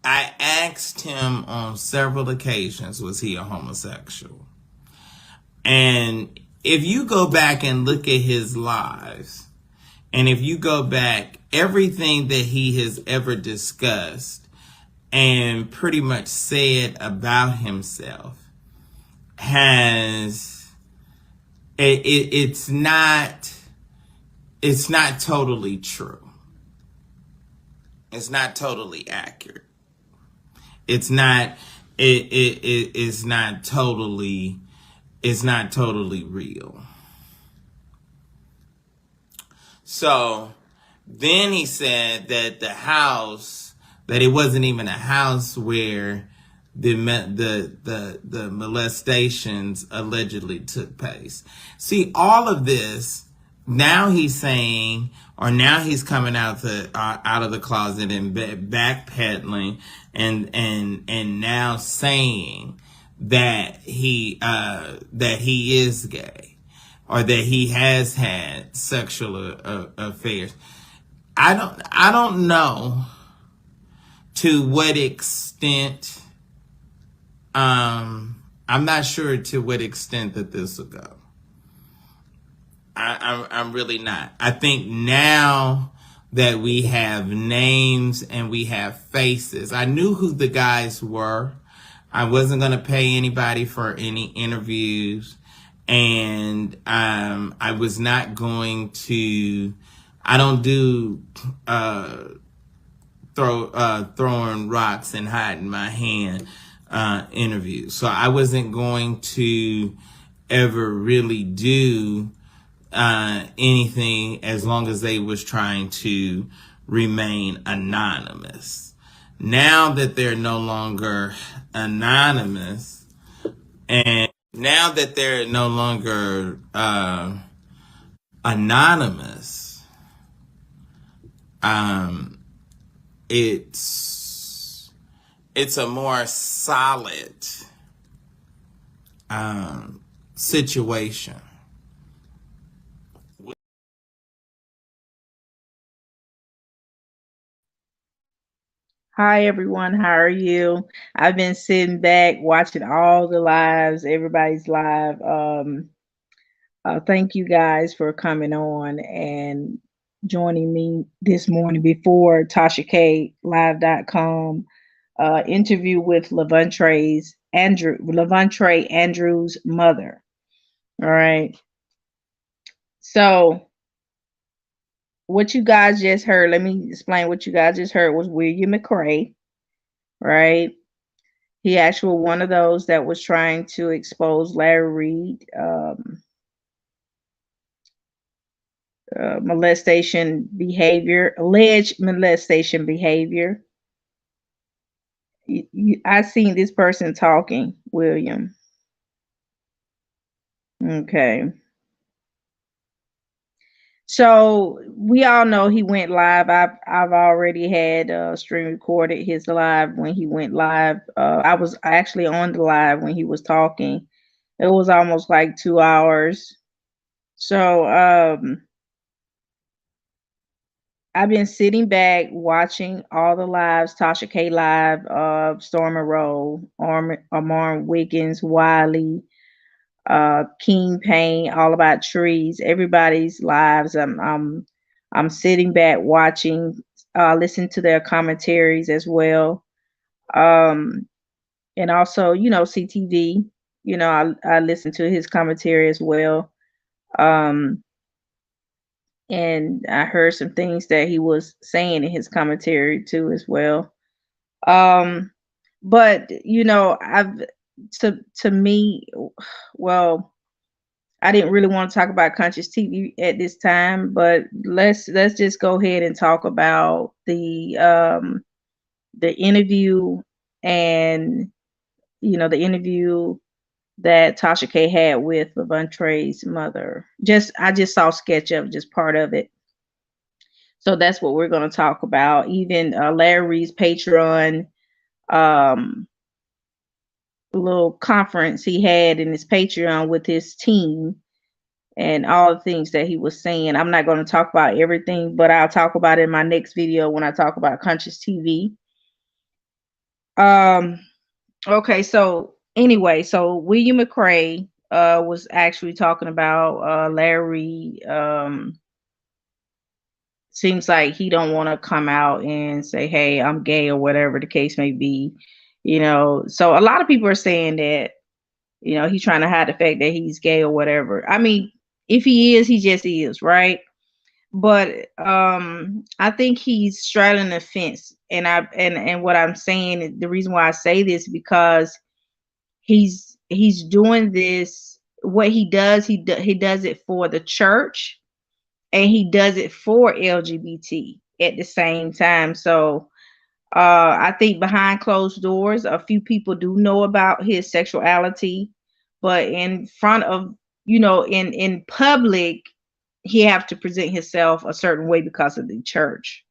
I asked him on several occasions, was he a homosexual? And if you go back and look at his lives, and if you go back, everything that he has ever discussed and pretty much said about himself has it's not totally true. It's not totally accurate. It's not it's not totally real. So then he said that that it wasn't even a house where the molestations allegedly took place. See, all of this, now he's saying, or now he's coming out of the closet and backpedaling and now saying that he is gay, or that he has had sexual affairs. I don't know to what extent. I'm not sure to what extent that this will go. I'm really not. I think now that we have names and we have faces, I knew who the guys were. I wasn't going to pay anybody for any interviews, and I was not going to. I don't do throwing rocks and hiding my hand interviews. So I wasn't going to ever really do anything as long as they was trying to remain anonymous. Now that they're no longer anonymous, and now that they're no longer anonymous, it's a more solid situation. Hi everyone, how are you? I've been sitting back watching all the lives, everybody's live. Thank you guys for coming on and joining me this morning before Tasha K live.com interview with Levontre Andrews' mother. All right. So what you guys just heard, let me explain what you guys just heard was William McCray, right? He actually one of those that was trying to expose Larry Reid molestation behavior, alleged molestation behavior. I seen this person talking, William. Okay. So we all know he went live. I've already had stream recorded his live when he went live. I was actually on the live when he was talking. It was almost like 2 hours. So I've been sitting back watching all the lives, Tasha K live, Storm Rowe, Amar Wiggins, Wiley, King Payne, All About Trees, everybody's lives. I'm sitting back watching, listen to their commentaries as well. And also, CTV, I listen to his commentary as well. And I heard some things that he was saying in his commentary too as well. But to me, well, I didn't really want to talk about conscious TV at this time, but let's just go ahead and talk about the interview, and the interview that Tasha K had with Levantre's mother. I just saw a sketch of just part of it. So that's what we're going to talk about. Even Larry's Patreon little conference he had in his Patreon with his team, and all the things that he was saying. I'm not going to talk about everything, but I'll talk about it in my next video when I talk about conscious TV. Okay, so anyway, so William McRae was actually talking about Larry. Seems like he don't want to come out and say, hey, I'm gay, or whatever the case may be. So a lot of people are saying that, he's trying to hide the fact that he's gay or whatever. I mean, if he is, he just is, right? But I think he's straddling the fence. And what I'm saying, the reason why I say this, because he's doing this. What he does, he does it for the church, and he does it for LGBT at the same time. So I think behind closed doors, a few people do know about his sexuality, but in front of, in public, he have to present himself a certain way because of the church,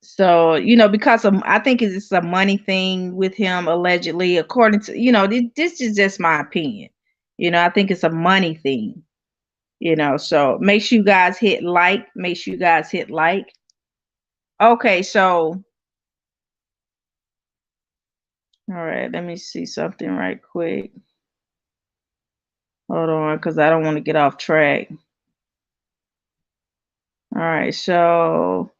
so because of, I think it's a money thing with him, allegedly, according to, this is just my opinion. I think it's a money thing. So make sure you guys hit like. Okay, so all right, let me see something right quick. Hold on, because I don't want to get off track. All right, so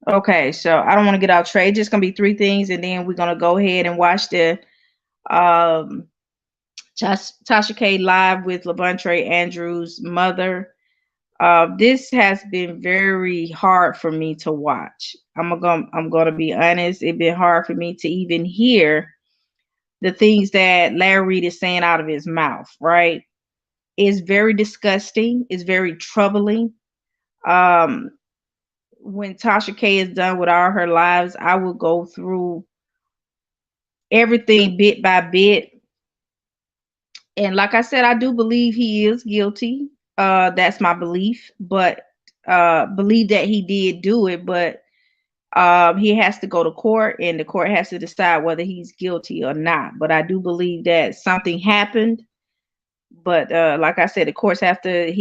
okay, so I don't want to get off track. It's just gonna be 3 things, and then we're gonna go ahead and watch the Tasha K live with LaBontre Andrews' mother. This has been very hard for me to watch. I'm gonna be honest. It's been hard for me to even hear the things that Larry Reid is saying out of his mouth. Right? It's very disgusting. It's very troubling. When Tasha K is done with all her lives, I will go through everything bit by bit. And like I said, I do believe he is guilty. That's my belief, but believe that he did do it, but he has to go to court, and the court has to decide whether he's guilty or not. But I do believe that something happened. But like I said, the courts he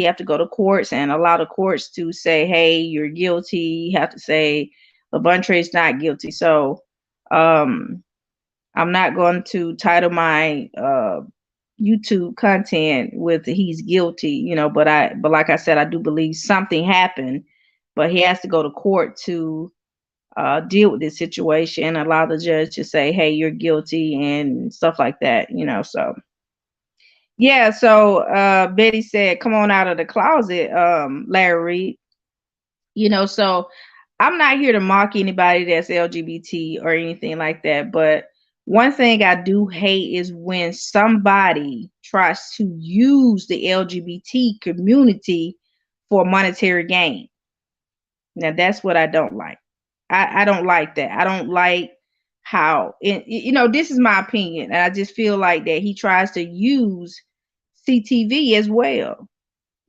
have to go to courts and allow the courts to say, hey, you're guilty. You have to say LaBontre is not guilty. So I'm not going to title my YouTube content with he's guilty, but like I said, I do believe something happened, but he has to go to court to deal with this situation and allow the judge to say, hey, you're guilty and stuff like that, so yeah. So Betty said, come on out of the closet, Larry Reid. So I'm not here to mock anybody that's LGBT or anything like that, but one thing I do hate is when somebody tries to use the LGBT community for monetary gain. Now, that's what I don't like. I don't like that. I don't like how, this is my opinion, and I just feel like that he tries to use CTV as well,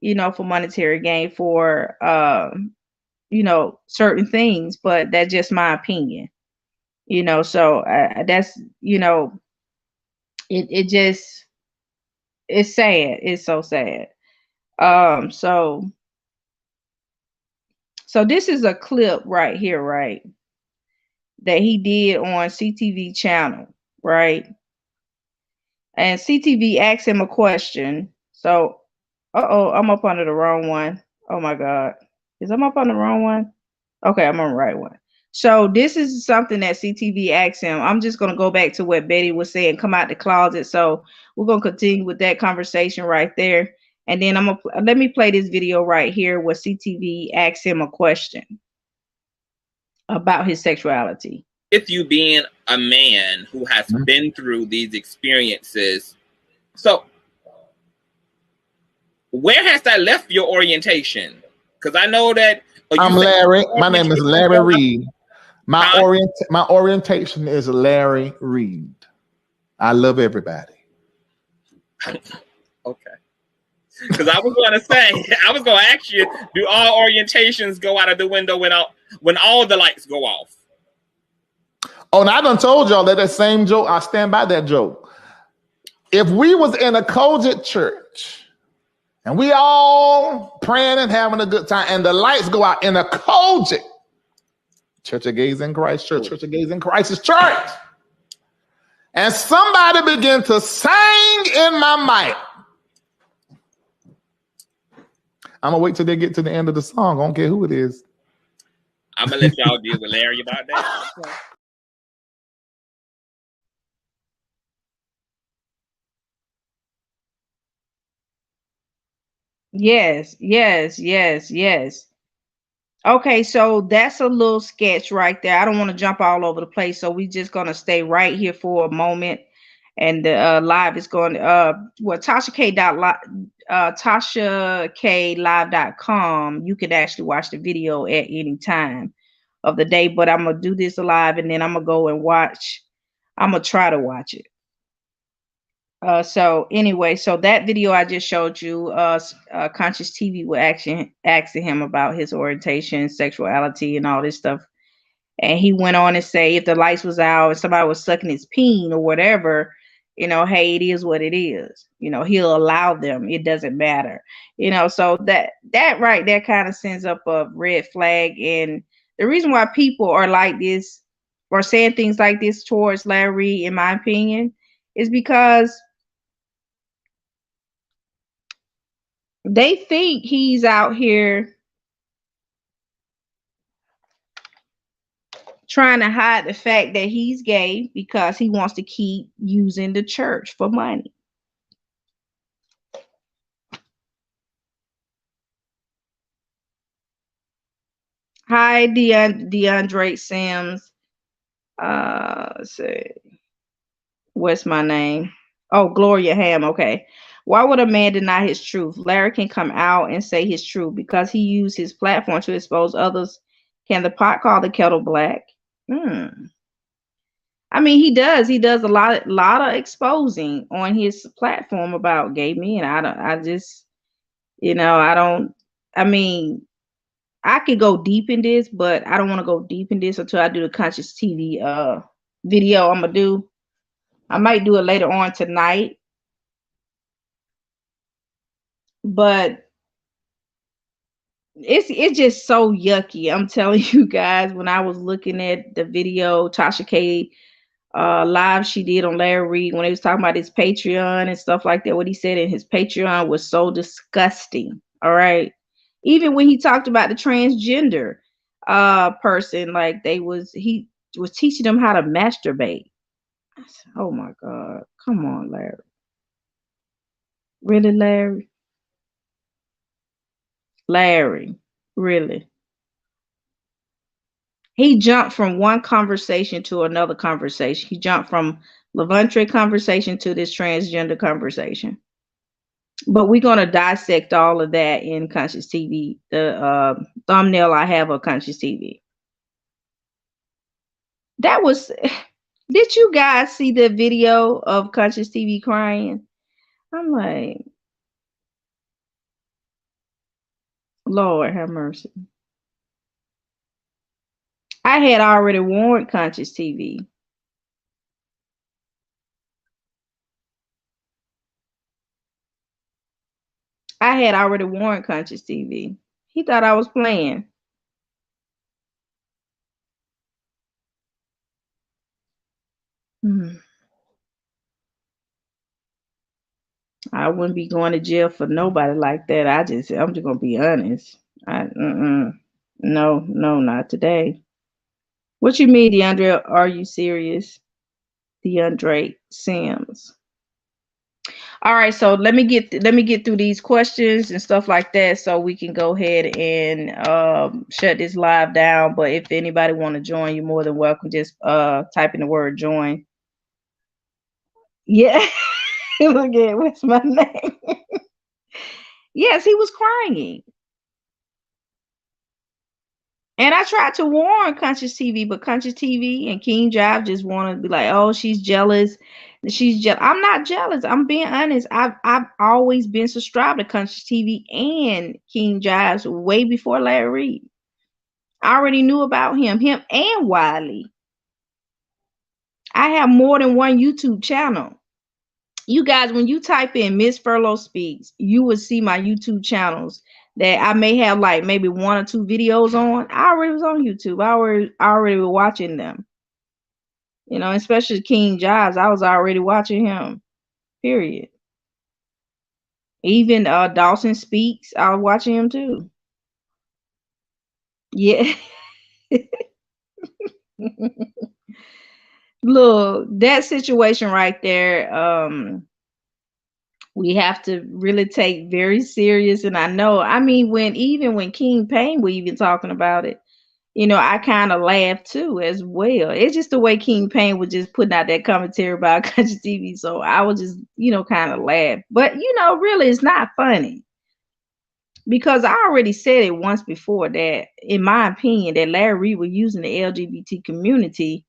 for monetary gain for, certain things, but that's just my opinion. So that's, it just, it's sad. It's so sad. So this is a clip right here, right, that he did on CTV channel, right? And CTV asked him a question. So, I'm up under the wrong one. Oh my God. I'm up on the wrong one? Okay, I'm on the right one. So this is something that CTV asked him. I'm just going to go back to what Betty was saying, come out the closet. So we're going to continue with that conversation right there. And then let me play this video right here where CTV asked him a question about his sexuality. With you being a man who has been through these experiences, so where has that left your orientation? Because I know that I'm Larry. My name is Larry Reid. My orientation is Larry Reid. I love everybody. Okay. Because I was going to say, I was going to ask you, do all orientations go out of the window when all the lights go off? Oh, and I done told y'all that same joke. I stand by that joke. If we was in a Kojic church and we all praying and having a good time and the lights go out in a Kojic, Church of Gays in Christ church, Church of Gays in Christ's church, and somebody begin to sing in my mic, I'm going to wait till they get to the end of the song. I don't care who it is. I'm going to let y'all deal with Larry about that. Yes, yes, yes, yes. Okay, so that's a little sketch right there. I don't want to jump all over the place, so we just gonna stay right here for a moment. And the live is going TashaKLive.com. You could actually watch the video at any time of the day, but I'm gonna do this live and then I'm gonna go and watch. I'm gonna try to watch it. So anyway, so that video I just showed you, Conscious TV was actually asking him about his orientation, sexuality, and all this stuff. And he went on and say if the lights was out and somebody was sucking his peen or whatever, you know, hey, it is what it is. You know, he'll allow them. It doesn't matter. You know, so that right there kind of sends up a red flag. And the reason why people are like this or saying things like this towards Larry, in my opinion, is because they think he's out here trying to hide the fact that he's gay because he wants to keep using the church for money. Hi, DeAndre Sims. Let's see. What's my name? Oh, Gloria Ham. Okay. Why would a man deny his truth? Larry can come out and say his truth because he used his platform to expose others. Can the pot call the kettle black? I mean, he does. He does a lot of exposing on his platform about gay men. I mean, I could go deep in this, but I don't want to go deep in this until I do the Conscious TV video I might do it later on tonight. But it's just so yucky. I'm telling you guys, when I was looking at the video, Tasha K live she did on Larry Reid when he was talking about his Patreon and stuff like that, what he said in his Patreon was so disgusting. All right. Even when he talked about the transgender person, like he was teaching them how to masturbate. Oh my God. Come on, Larry. Really, Larry? Larry, really? He jumped from one conversation to another conversation. He jumped from Levantry conversation to this transgender conversation. But we're going to dissect all of that in Conscious TV. The thumbnail I have of Conscious TV. That was, did you guys see the video of Conscious TV crying? I'm like, Lord have mercy. I had already warned Conscious TV. I had already warned Conscious TV. He thought I was playing. I wouldn't be going to jail for nobody like that. I'm just gonna be honest. No, not today. What you mean, DeAndre? Are you serious? DeAndre Sims. All right, so let me get through these questions and stuff like that, so we can go ahead and shut this live down. But if anybody want to join, you're more than welcome. Just type in the word join. Yeah. Look at what's my name. Yes, he was crying. And I tried to warn Conscious TV, but Conscious TV and King Jive just want to be like, oh, she's jealous. She's jealous. I'm not jealous. I'm being honest. I've always been subscribed to Conscious TV and King Jive's way before Larry Reid. I already knew about him and Wiley. I have more than one YouTube channel. You guys, when you type in Miss Furlow Speaks, you will see my YouTube channels that I may have like maybe 1 or 2 videos on. I already was on YouTube. I already was watching them. You know, especially King Jobs. I was already watching him. Period. Even Dawson Speaks, I was watching him too. Yeah. Look, that situation right there, we have to really take very serious. And I know, I mean, when King Payne were even talking about it, you know, I kind of laughed too as well. It's just the way King Payne was just putting out that commentary about country TV. So I was just, you know, kind of laugh. But, you know, really, it's not funny. Because I already said it once before that, in my opinion, that Larry Reid was using the LGBT community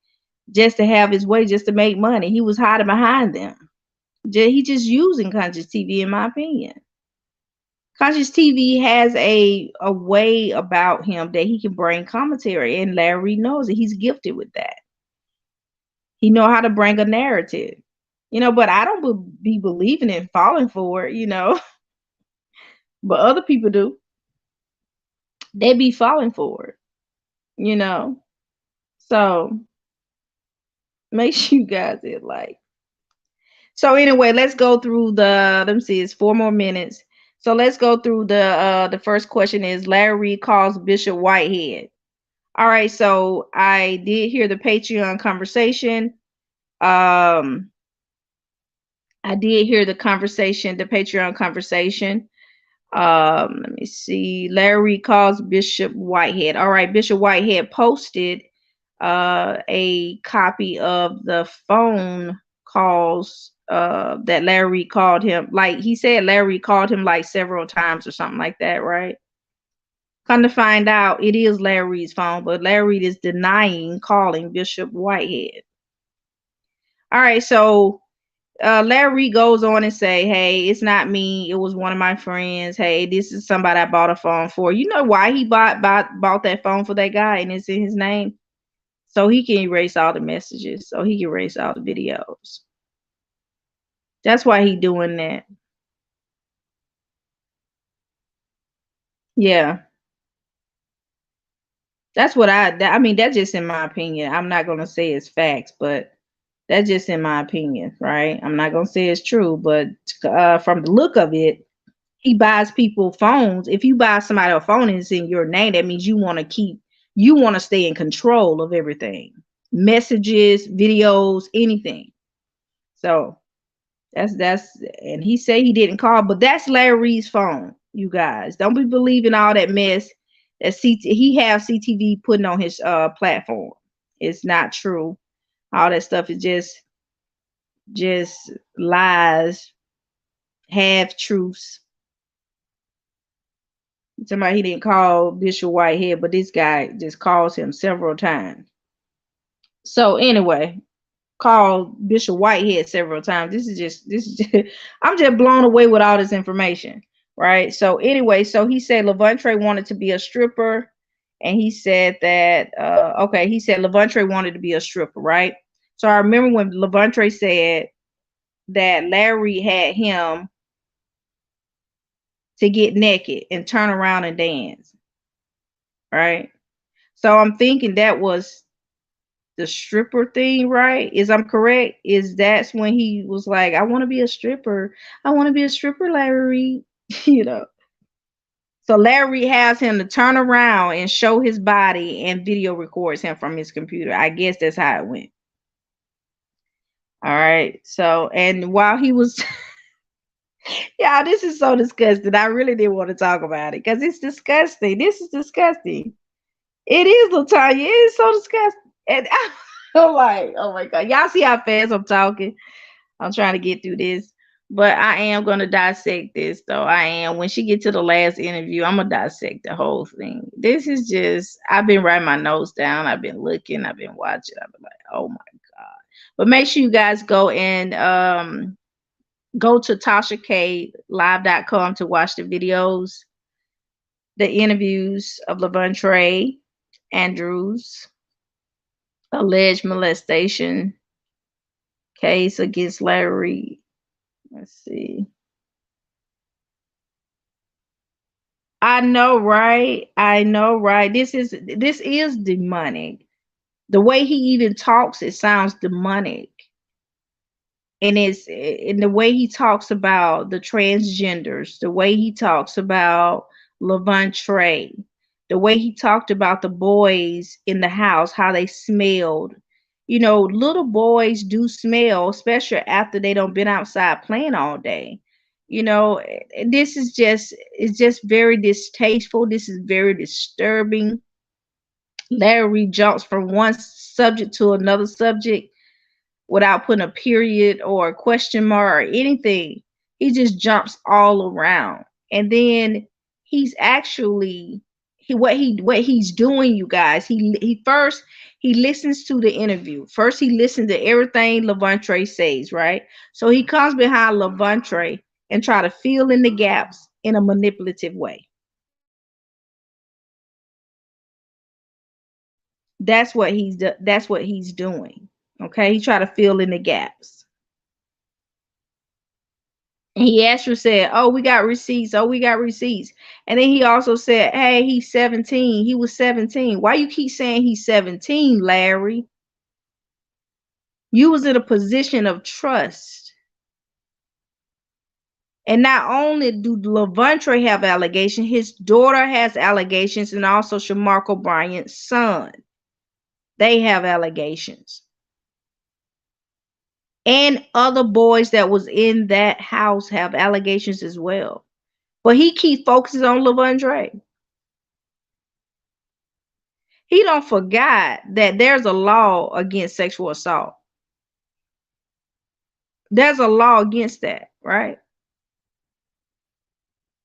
just to have his way, just to make money. He was hiding behind them. He just using Conscious TV, in my opinion. Conscious TV has a way about him that he can bring commentary, and Larry Reid knows it. He's gifted with that. He know how to bring a narrative, you know. But I don't be believing it, falling for it, you know. But other people do. They be falling for it, you know. So make sure you guys hit like. So anyway, let's go through the, let me see, it's 4 more minutes. So let's go through the first question is Larry Reid calls Bishop Whitehead. All right, so I did hear the Patreon conversation. I did hear the Patreon conversation. Let me see. Larry Reid calls Bishop Whitehead. All right, Bishop Whitehead posted a copy of the phone calls that Larry Reid called him. Like he said, Larry Reid called him like several times or something like that, right? Come to find out, it is Larry Reid's phone, but Larry Reid is denying calling Bishop Whitehead. All right, so Larry Reid goes on and say, hey, it's not me. It was one of my friends. Hey, this is somebody I bought a phone for. You know why he bought that phone for that guy and it's in his name? So he can erase all the messages. So he can erase all the videos. That's why he doing that. Yeah. That's what I mean, that's just in my opinion. I'm not going to say it's facts, but that's just in my opinion, right? I'm not going to say it's true, but from the look of it, he buys people phones. If you buy somebody a phone and it's in your name, that means you want to stay in control of everything. Messages, videos, anything. So that's and he said he didn't call, but that's Larry Reid's phone, you guys. Don't be believing all that mess that he have CTV putting on his platform. It's not true. All that stuff is just lies, half truths. Somebody, he didn't call Bishop Whitehead, but this guy just calls him several times. So anyway, called Bishop Whitehead several times. This is just I'm just blown away with all this information, right? So anyway, so he said Levontre wanted to be a stripper, and he said that he said Levontre wanted to be a stripper, right? So I remember when Levontre said that Larry had him to get naked and turn around and dance, right? So I'm thinking that was the stripper thing, right? Is I'm correct? Is that's when he was like, I want to be a stripper. I want to be a stripper, Larry. You know. So Larry has him to turn around and show his body and video records him from his computer. I guess that's how it went. All right. So, and while he was yeah, this is so disgusting. I really didn't want to talk about it because it's disgusting. This is disgusting. It is, Latanya. It is so disgusting. And I'm like, oh my God. Y'all see how fast I'm talking? I'm trying to get through this. But I am going to dissect this, though. I am. When she gets to the last interview, I'm going to dissect the whole thing. This is just, I've been writing my notes down. I've been looking. I've been watching. I've been like, oh my God. But make sure you guys go and go to TashaKLive.com to watch the videos, the interviews of Levontre Andrews' alleged molestation case against Larry Reid. Let's see. I know, right? I know, right? This is demonic. The way he even talks, it sounds demonic. And it's in the way he talks about the transgenders, the way he talks about Levante, the way he talked about the boys in the house, how they smelled. You know, little boys do smell, especially after they don't been outside playing all day. You know, this is just it's just very distasteful. This is very disturbing. Larry jumps from one subject to another subject without putting a period or a question mark or anything. He just jumps all around. And then he's actually what he's doing, you guys. He first he listens to the interview. First he listens to everything Levante says, right? So he comes behind Levante and try to fill in the gaps in a manipulative way. That's what he's doing. Okay, he try to fill in the gaps. And he actually said, "Oh, we got receipts. Oh, we got receipts." And then he also said, "Hey, he's 17. He was 17. Why you keep saying he's 17, Larry? You was in a position of trust." And not only do Levante have allegations, his daughter has allegations, and also Shamarco Bryant's son. They have allegations. And other boys that was in that house have allegations as well. But he keeps focusing on Levante. He don't forget that there's a law against sexual assault. There's a law against that, right?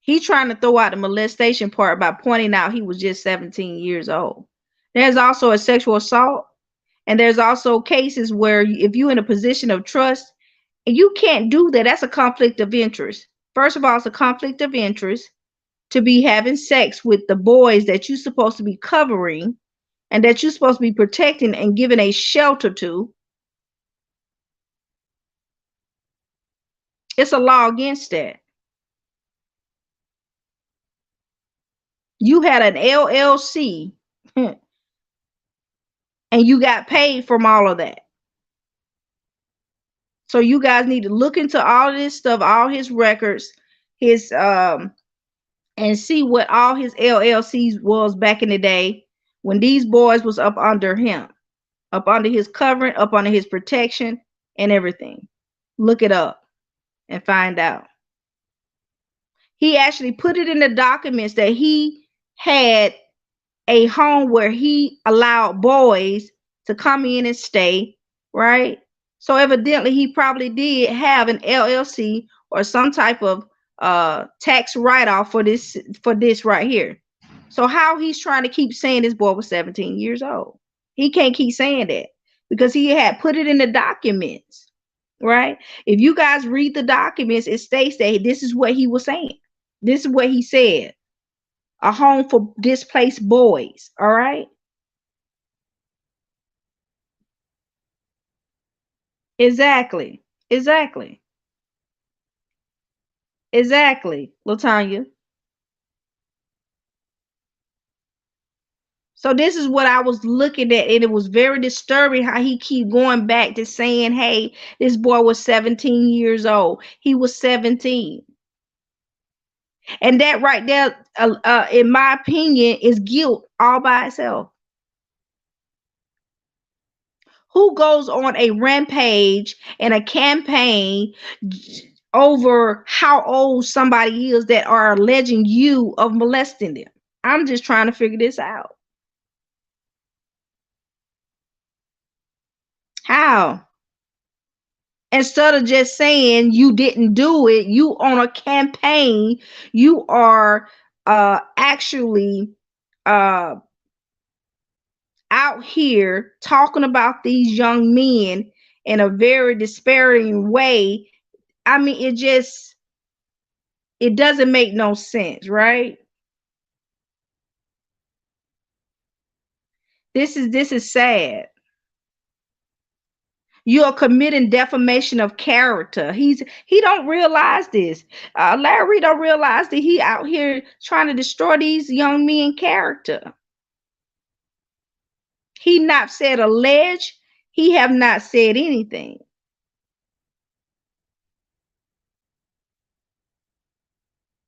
He's trying to throw out the molestation part by pointing out he was just 17 years old. There's also a sexual assault, and there's also cases where if you're in a position of trust, and you can't do that, that's a conflict of interest. First of all, it's a conflict of interest to be having sex with the boys that you're supposed to be covering and that you're supposed to be protecting and giving a shelter to. It's a law against that. You had an LLC and you got paid from all of that. So you guys need to look into all of this stuff, all his records, his and see what all his LLCs was back in the day when these boys was up under him, up under his covering, up under his protection and everything. Look it up and find out. He actually put it in the documents that he had a home where he allowed boys to come in and stay, right? So evidently he probably did have an LLC or some type of tax write-off for this right here. So how he's trying to keep saying this boy was 17 years old? He can't keep saying that because he had put it in the documents, right? If you guys read the documents, it states that this is what he was saying. This is what he said. A home for displaced boys, all right? Exactly, Latanya. So this is what I was looking at, and it was very disturbing how he keep going back to saying, hey, this boy was 17 years old. He was 17. And that right there, in my opinion, is guilt all by itself. Who goes on a rampage and a campaign over how old somebody is that are alleging you of molesting them? I'm just trying to figure this out. How? Instead of just saying you didn't do it, you on a campaign, you are actually out here talking about these young men in a very disparaging way. I mean, it doesn't make no sense, right? This is sad. You're committing defamation of character. He don't realize this. Larry don't realize that he out here trying to destroy these young men character. He not said alleged. He have not said anything.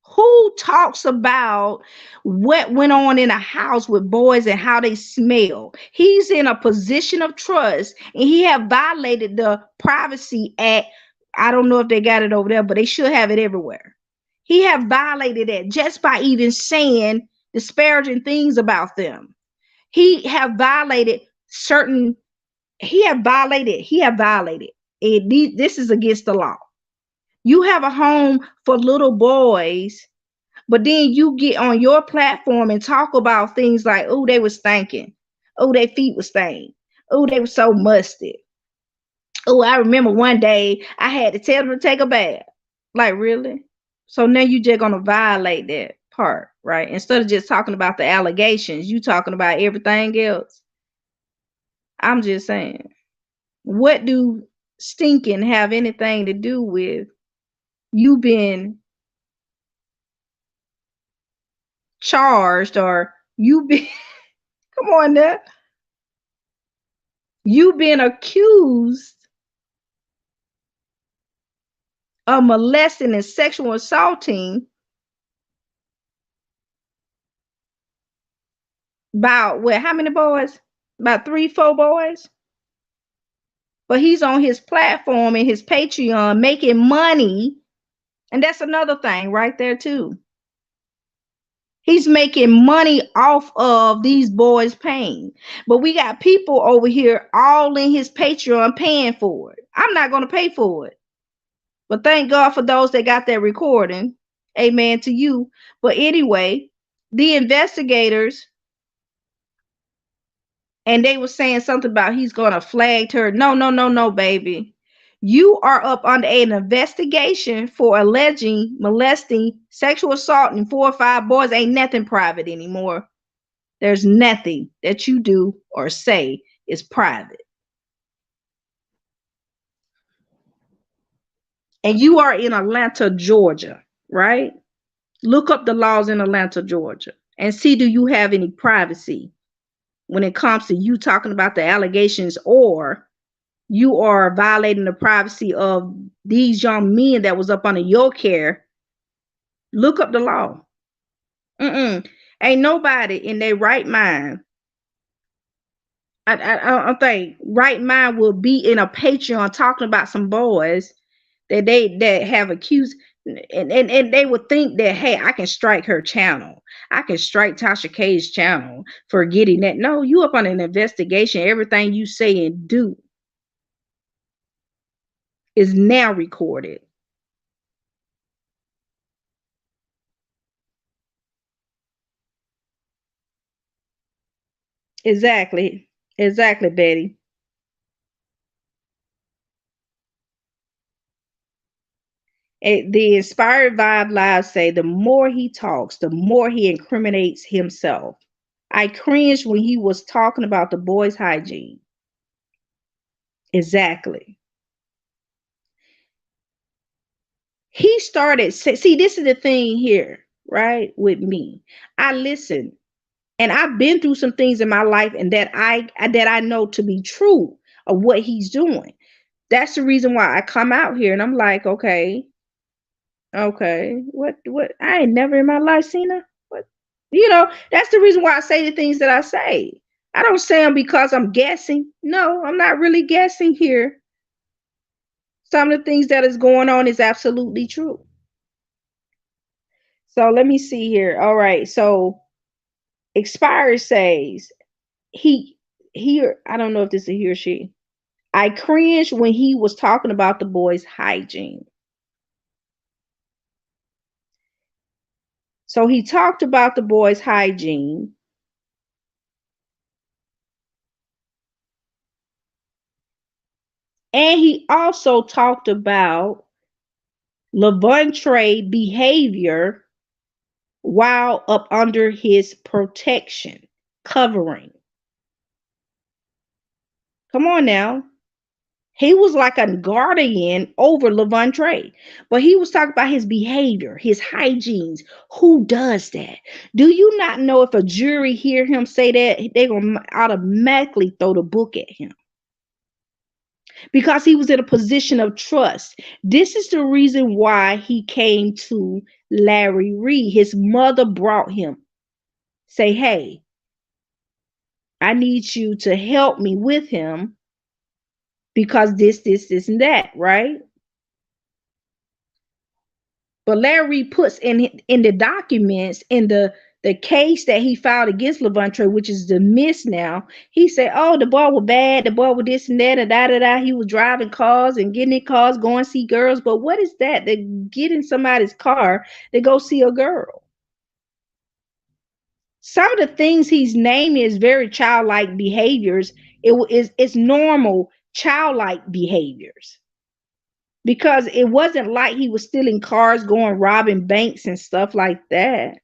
Who talks about what went on in a house with boys and how they smell? He's in a position of trust, and he have violated the Privacy Act. I don't know if they got it over there, but they should have it everywhere. He have violated it just by even saying disparaging things about them. He have violated certain. He have violated. This is against the law. You have a home for little boys, but then you get on your platform and talk about things like, oh, they was stinking. Oh, their feet was stained. Oh, they were so musty. Oh, I remember one day I had to tell them to take a bath. Like, really? So now you just gonna violate that part, right? Instead of just talking about the allegations, you talking about everything else. I'm just saying, what do stinking have anything to do with you being charged, or you been come on now, you been accused of molesting and sexual assaulting about what, how many boys? About 3-4 boys. But he's on his platform and his Patreon making money, and that's another thing right there too. He's making money off of these boys' pain. But we got people over here all in his Patreon paying for it. I'm not going to pay for it. But thank God for those that got that recording. Amen to you. But anyway, the investigators, and they were saying something about he's going to flag her. No, baby. You are up under an investigation for alleging molesting, sexual assaulting 4 or 5 boys. Ain't nothing private anymore. There's nothing that you do or say is private. And you are in Atlanta, Georgia, right? Look up the laws in Atlanta, Georgia, and see, do you have any privacy when it comes to you talking about the allegations, or you are violating the privacy of these young men that was up under your care. Look up the law. Ain't nobody in their right mind. I think right mind will be in a Patreon talking about some boys that have accused, and they would think that, hey, I can strike her channel. I can strike Tasha K's channel for getting that. No, you up on an investigation. Everything you say and do is now recorded. Exactly, Betty. The Inspired Vibe Live say the more he talks, the more he incriminates himself. I cringed when he was talking about the boys' hygiene. Exactly. He started, see, this is the thing here, right? With me, I listen, and I've been through some things in my life, and that I know to be true of what he's doing. That's the reason why I come out here and I'm like, okay, what? I ain't never in my life seen her. What? That's the reason why I say the things that I say. I don't say them because I'm guessing. No, I'm not really guessing here. Some of the things that is going on is absolutely true. So let me see here. All right. So Expired says I don't know if this is he or she. I cringed when he was talking about the boys' hygiene. So he talked about the boys' hygiene. And he also talked about Levontre behavior while up under his protection, covering. Come on now. He was like a guardian over Levante, but he was talking about his behavior, his hygienes. Who does that? Do you not know if a jury hear him say that, they're going to automatically throw the book at him? Because he was in a position of trust. This is the reason why he came to Larry Reid. His mother brought him. Say, hey, I need you to help me with him because this, and that, right? But Larry puts in the documents, in the case that he filed against Levante, which is dismissed now, he said, oh, the boy was bad, the boy was this and that, and da. He was driving cars and getting in cars, going to see girls. But what is that? They get in somebody's car to go see a girl. Some of the things he's naming is very childlike behaviors. It's normal childlike behaviors. Because it wasn't like he was stealing cars, going robbing banks and stuff like that,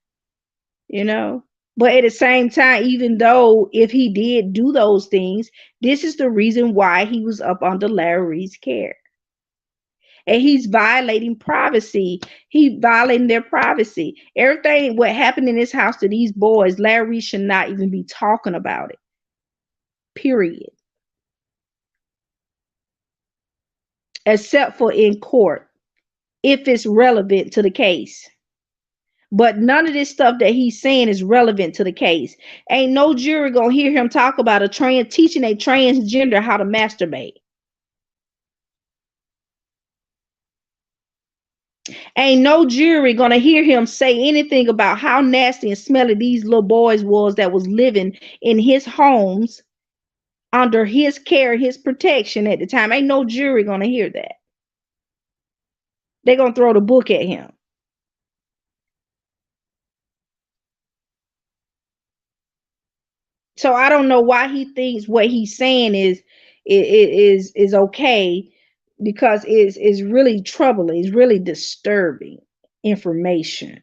you know. But at the same time, even though if he did do those things, this is the reason why he was up under Larry's care. And he's violating privacy. He's violating their privacy. Everything what happened in his house to these boys, Larry should not even be talking about it. Period. Except for in court, if it's relevant to the case. But none of this stuff that he's saying is relevant to the case. Ain't no jury gonna hear him talk about teaching a transgender how to masturbate. Ain't no jury gonna hear him say anything about how nasty and smelly these little boys was that was living in his homes under his care, his protection at the time. Ain't no jury gonna hear that. They're gonna throw the book at him. So I don't know why he thinks what he's saying is okay, because it's really troubling. It's really disturbing information.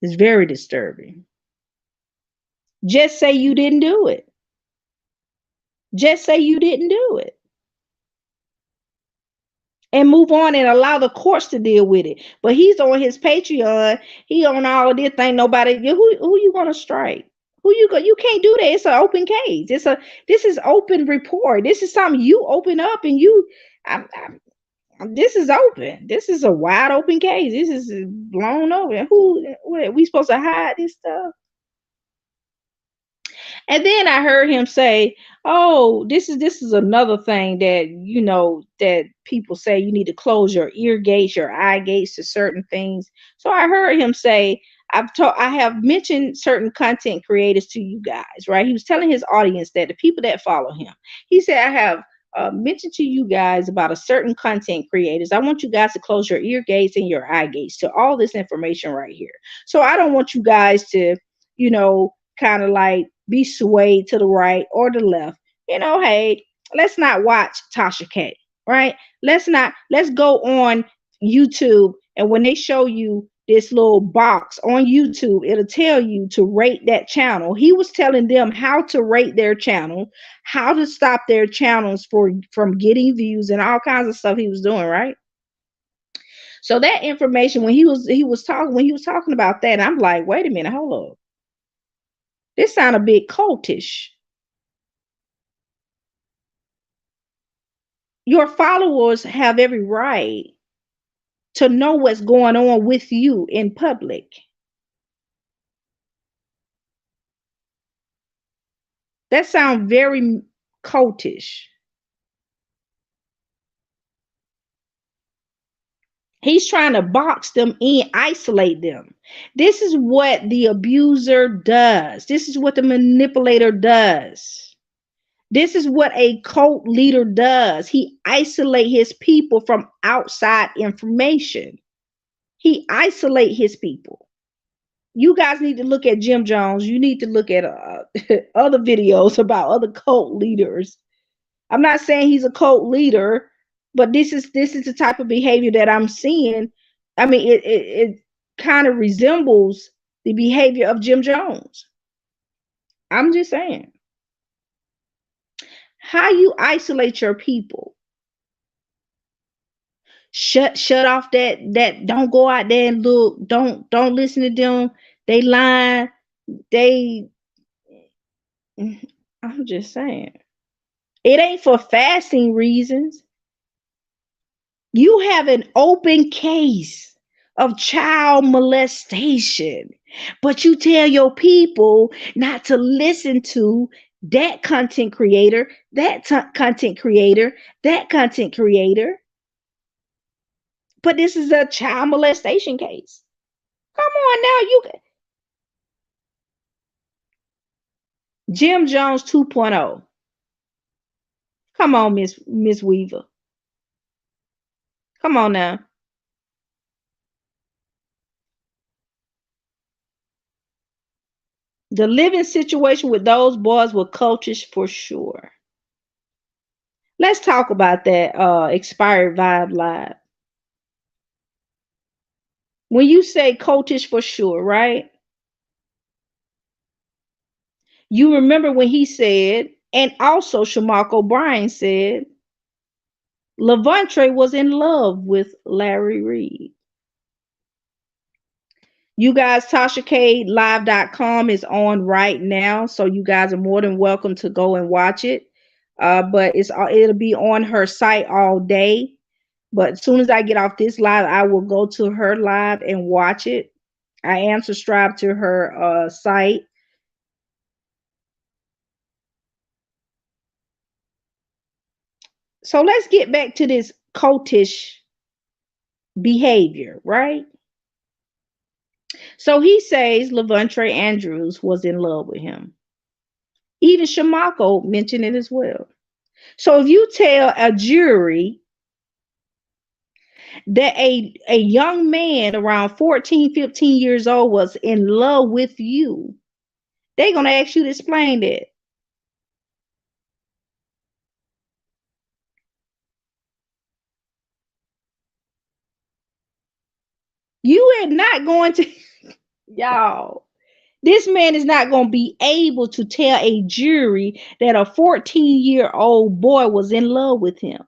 It's very disturbing. Just say you didn't do it. Just say you didn't do it. And move on and allow the courts to deal with it. But he's on his Patreon. He on all of this thing. Nobody, who you want to strike? You can't do that. It's an open case. This is open report. This is something you open up and this is open. This is a wide open case. This is blown over. What, we supposed to hide this stuff? And then I heard him say, oh, this is another thing that, you know, that people say you need to close your ear gates, your eye gates to certain things. So I heard him say, I have mentioned certain content creators to you guys, right? He was telling his audience that the people that follow him, he said, I have mentioned to you guys about a certain content creators. I want you guys to close your ear gates and your eye gates to all this information right here. So I don't want you guys to, you know, kind of like be swayed to the right or the left. You know, hey, let's not watch Tasha K, right? Let's go on YouTube, and when they show you this little box on YouTube, it'll tell you to rate that channel. He was telling them how to rate their channel, how to stop their channels from getting views and all kinds of stuff he was doing, right? So that information, when he was talking about that, I'm like, wait a minute, hold up. This sounds a bit cultish. Your followers have every right to know what's going on with you in public. That sounds very cultish. He's trying to box them in, isolate them. This is what the abuser does. This is what the manipulator does. This is what a cult leader does. He isolates his people from outside information. He isolates his people. You guys need to look at Jim Jones. You need to look at other videos about other cult leaders. I'm not saying he's a cult leader, but this is the type of behavior that I'm seeing. I mean, it kind of resembles the behavior of Jim Jones. I'm just saying. How you isolate your people? Shut off that don't go out there and look. Don't listen to them. They lying. They I'm just saying. It ain't for fasting reasons. You have an open case of child molestation, but you tell your people not to listen to that content creator, content creator, that content creator. But this is a child molestation case. Come on now, Jim Jones 2.0. Come on, Miss Weaver. Come on now. The living situation with those boys were cultish for sure. Let's talk about that expired Vibe Live. When you say cultish for sure, right? You remember when he said, and also Shamark O'Brien said, Levante was in love with Larry Reid. You guys, TashaKLive.com is on right now, so you guys are more than welcome to go and watch it. But it'll be on her site all day. But as soon as I get off this live, I will go to her live and watch it. I am subscribed to her site. So let's get back to this cultish behavior, right? So he says Levante Andrews was in love with him. Even Shamako mentioned it as well. So if you tell a jury that a young man around 14, 15 years old was in love with you, they're going to ask you to explain that. You are not going to, y'all, this man is not going to be able to tell a jury that a 14-year-old boy was in love with him.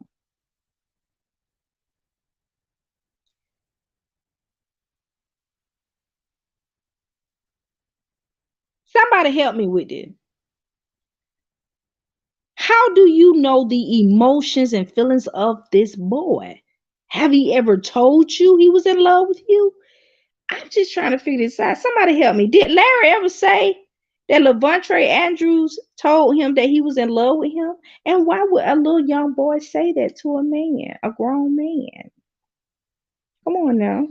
Somebody help me with this. How do you know the emotions and feelings of this boy? Have he ever told you he was in love with you? I'm just trying to figure this out. Somebody help me. Did Larry ever say that Levante Andrews told him that he was in love with him? And why would a little young boy say that to a man, a grown man? Come on now.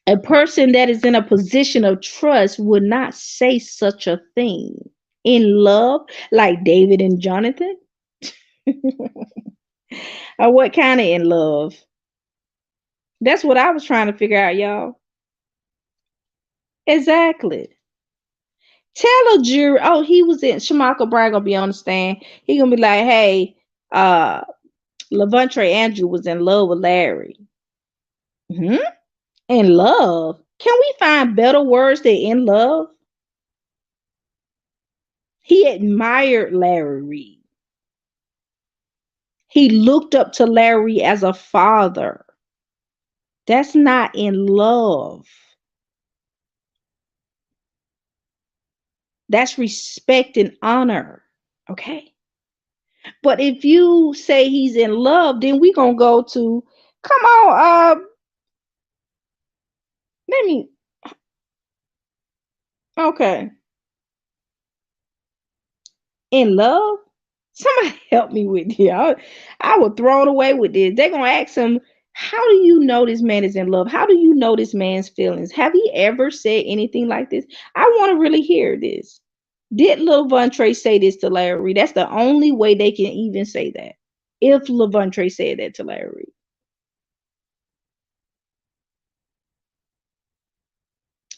A person that is in a position of trust would not say such a thing. In love, like David and Jonathan? Or what kind of in love? That's what I was trying to figure out, y'all. Exactly. Tell a jury, oh, he was in Shamark O'Brien gonna be on the stand. He gonna be like, hey, Levante Andrew was in love with Larry. In love? Can we find better words than in love? He admired Larry Reid. He looked up to Larry as a father. That's not in love. That's respect and honor. Okay. But if you say he's in love, then we gonna go to, come on, okay. In love? Somebody help me with this. I was thrown away with this. They're gonna ask him, how do you know this man is in love? How do you know this man's feelings? Have he ever said anything like this? I want to really hear this. Did Levante say this to Larry? That's the only way they can even say that. If Levante said that to Larry.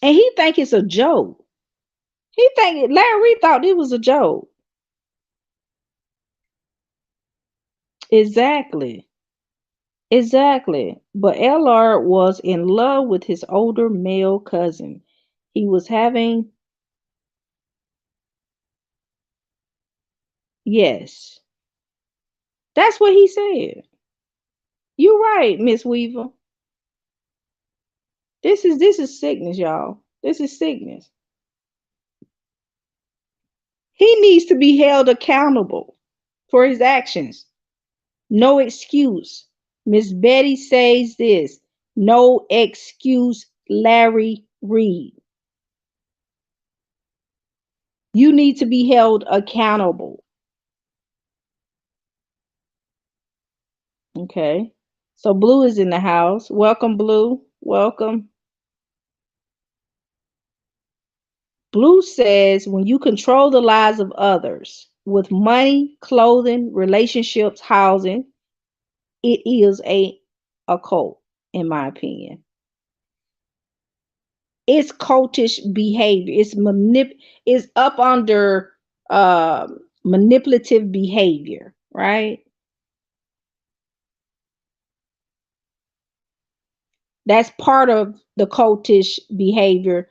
And he think it's a joke. Larry thought it was a joke. Exactly. But LR was in love with his older male cousin. He was having Yes. That's what he said. You're right, Miss Weaver. This is sickness, y'all. This is sickness. He needs to be held accountable for his actions. No excuse. Miss Betty says this. No excuse, Larry Reid. You need to be held accountable. Okay. So Blue is in the house. Welcome, Blue. Welcome. Blue says when you control the lives of others with money, clothing, relationships, housing, it is a cult, in my opinion. It's cultish behavior. It's up under manipulative behavior, right? That's part of the cultish behavior,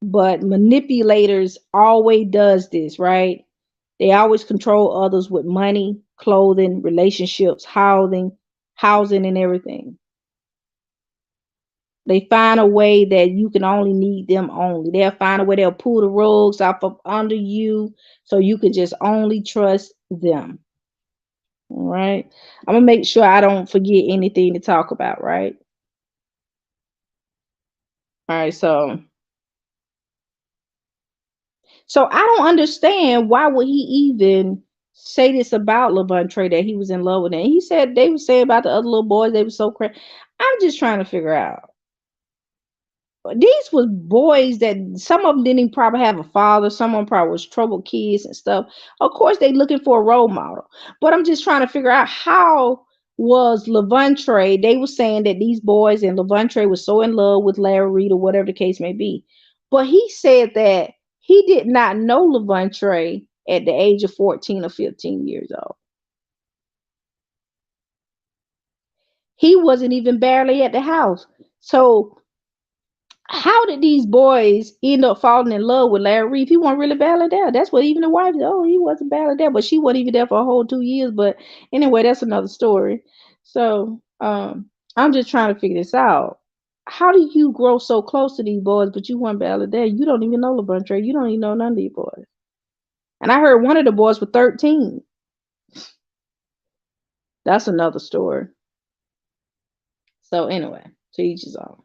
but manipulators always does this, right? They always control others with money, clothing, relationships, housing, and everything. They find a way that you can only need them only. They'll find a way, they'll pull the rugs off of under you so you can just only trust them. All right. I'm gonna make sure I don't forget anything to talk about, right? All right, so I don't understand why would he even say this about Levante, that he was in love with him. He said they would say about the other little boys, they were so crazy. I'm just trying to figure out. These was boys that some of them didn't even probably have a father. Some of them probably was troubled kids and stuff. Of course, they looking for a role model. But I'm just trying to figure out how was Levante. They were saying that these boys and Levante was so in love with Larry Reid or whatever the case may be. But he said that he did not know Levante at the age of 14 or 15 years old. He wasn't even barely at the house. So how did these boys end up falling in love with Larry Reid? He wasn't really barely there. That's what even the wife said. Oh, he wasn't barely there, but she wasn't even there for a whole 2 years. But anyway, that's another story. So I'm just trying to figure this out. How do you grow so close to these boys, but you weren't barely there? You don't even know LeBron. You don't even know none of these boys. And I heard one of the boys was 13. That's another story. So anyway, to each his own.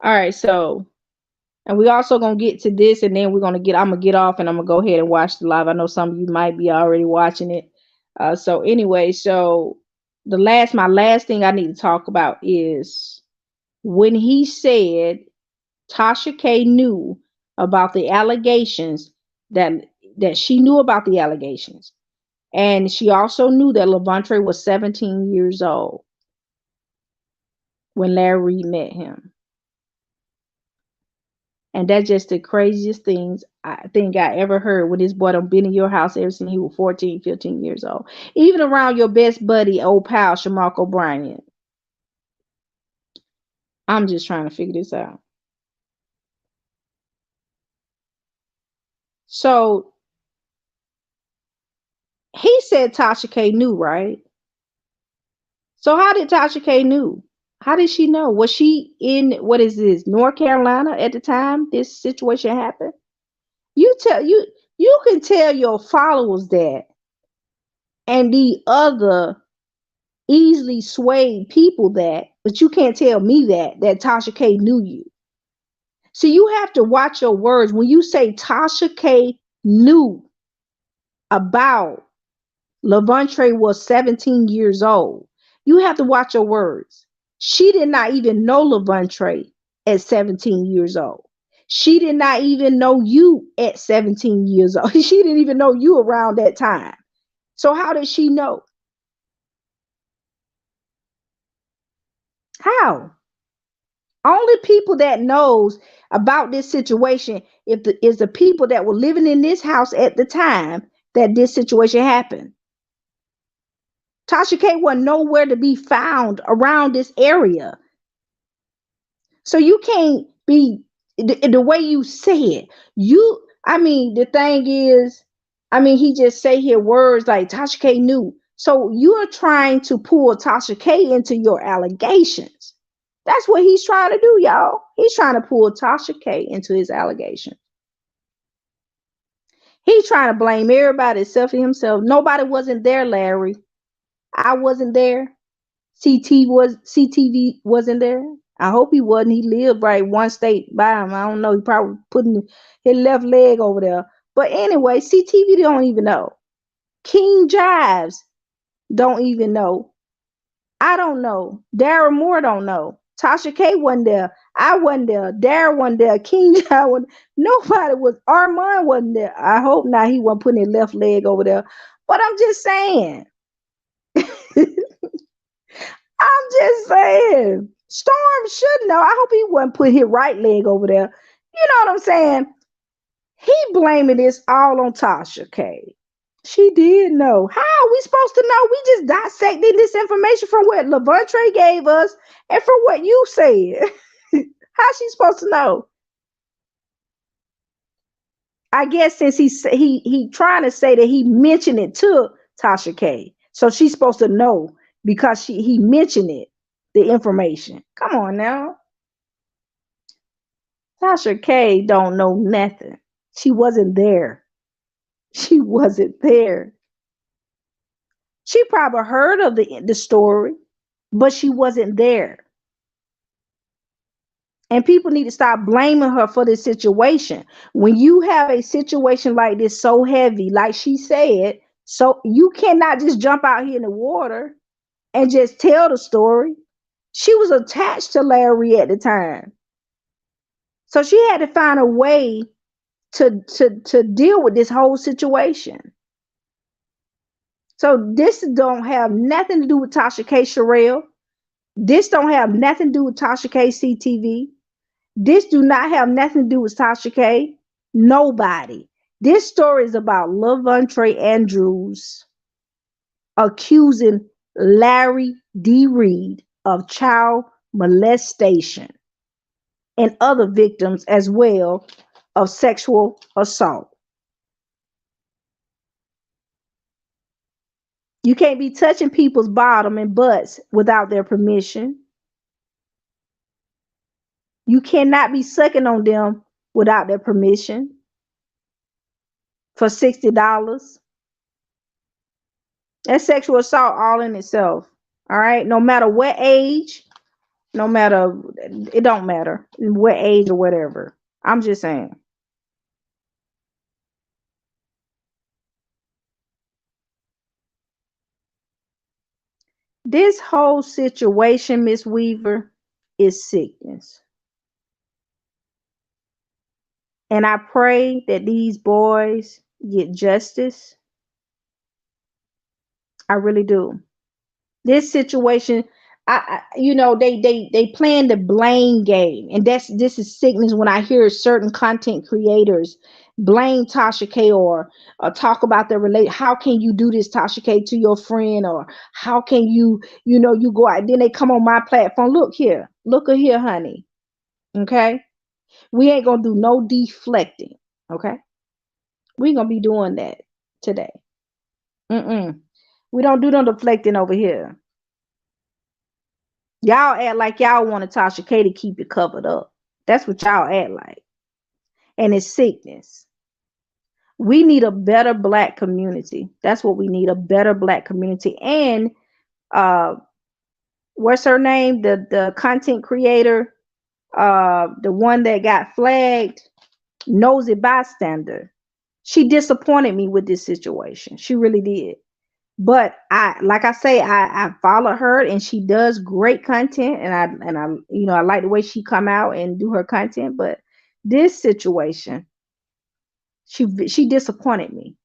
All right, so, and we also gonna get to this, and then I'm gonna get off, and I'm gonna go ahead and watch the live. I know some of you might be already watching it. So anyway, so my last thing I need to talk about is when he said Tasha K knew about the allegations, that she knew about the allegations, and she also knew that Levante was 17 years old when Larry Reid met him. And that's just the craziest things I think I ever heard, when this boy done been in your house ever since he was 14, 15 years old. Even around your best buddy, old pal, Shamark O'Brien. I'm just trying to figure this out. So he said Tasha K knew, right? So how did Tasha K knew? How did she know? Was she in, what is this, North Carolina at the time this situation happened? You can tell your followers that, and the other easily swayed people that, but you can't tell me that Tasha K knew you. So you have to watch your words. When you say Tasha K knew about Levante was 17 years old, you have to watch your words. She did not even know Levante at 17 years old. She did not even know you at 17 years old. She didn't even know you around that time. So how did she know? How? Only people that knows about this situation is the people that were living in this house at the time that this situation happened. Tasha K wasn't nowhere to be found around this area. So you can't be the way you say it. The thing is, I mean, he just say here words like Tasha K knew. So you're trying to pull Tasha K into your allegations. That's what he's trying to do, y'all. He's trying to pull Tasha K into his allegations. He's trying to blame everybody except for himself. Nobody wasn't there, Larry. I wasn't there. CTV wasn't there. I hope he wasn't. He lived right one state by him. I don't know. He probably putting his left leg over there. But anyway, CTV don't even know. King Jives don't even know. I don't know. Dara Moore don't know. Tasha K wasn't there. I wasn't there. Dara wasn't there. King Jives wasn't. Nobody was. Armand wasn't there. I hope not. He wasn't putting his left leg over there. But I'm just saying. I'm just saying. Storm should know. I hope he wouldn't put his right leg over there. You know what I'm saying? He blaming this all on Tasha K. She did know. How are we supposed to know? We just dissected this information from what Levontre gave us and from what you said. How's she supposed to know? I guess since he trying to say that he mentioned it to Tasha K. So she's supposed to know because he mentioned it, the information. Come on now. Tasha K don't know nothing. She wasn't there. She wasn't there. She probably heard of the story, but she wasn't there. And people need to stop blaming her for this situation. When you have a situation like this so heavy, like she said, so you cannot just jump out here in the water and just tell the story. She was attached to Larry at the time. So she had to find a way to deal with this whole situation. So this don't have nothing to do with Tasha K. Sherrill. This don't have nothing to do with Tasha K. CTV. This do not have nothing to do with Tasha K. Nobody. This story is about Levontre Andrews accusing Larry D. Reid of child molestation and other victims as well of sexual assault. You can't be touching people's bottom and butts without their permission. You cannot be sucking on them without their permission for $60. That's sexual assault all in itself. All right. No matter what age, it don't matter what age or whatever. I'm just saying. This whole situation, Miss Weaver, is sickness. And I pray that these boys get justice. I really do. This situation, they playing the blame game, and this is sickness when I hear certain content creators blame Tasha K or talk about their relate. How can you do this, Tasha K, to your friend, or how can you go out? Then they come on my platform. Look here, honey. Okay, we ain't gonna do no deflecting. Okay, we ain't gonna be doing that today. We don't do no deflecting over here. Y'all act like y'all want Tasha K to keep it covered up. That's what y'all act like. And it's sickness. We need a better Black community. That's what we need, a better Black community. And what's her name? The content creator, the one that got flagged, Nosy Bystander. She disappointed me with this situation. She really did. But I follow her, and she does great content, and I like the way she come out and do her content. But this situation, she disappointed me.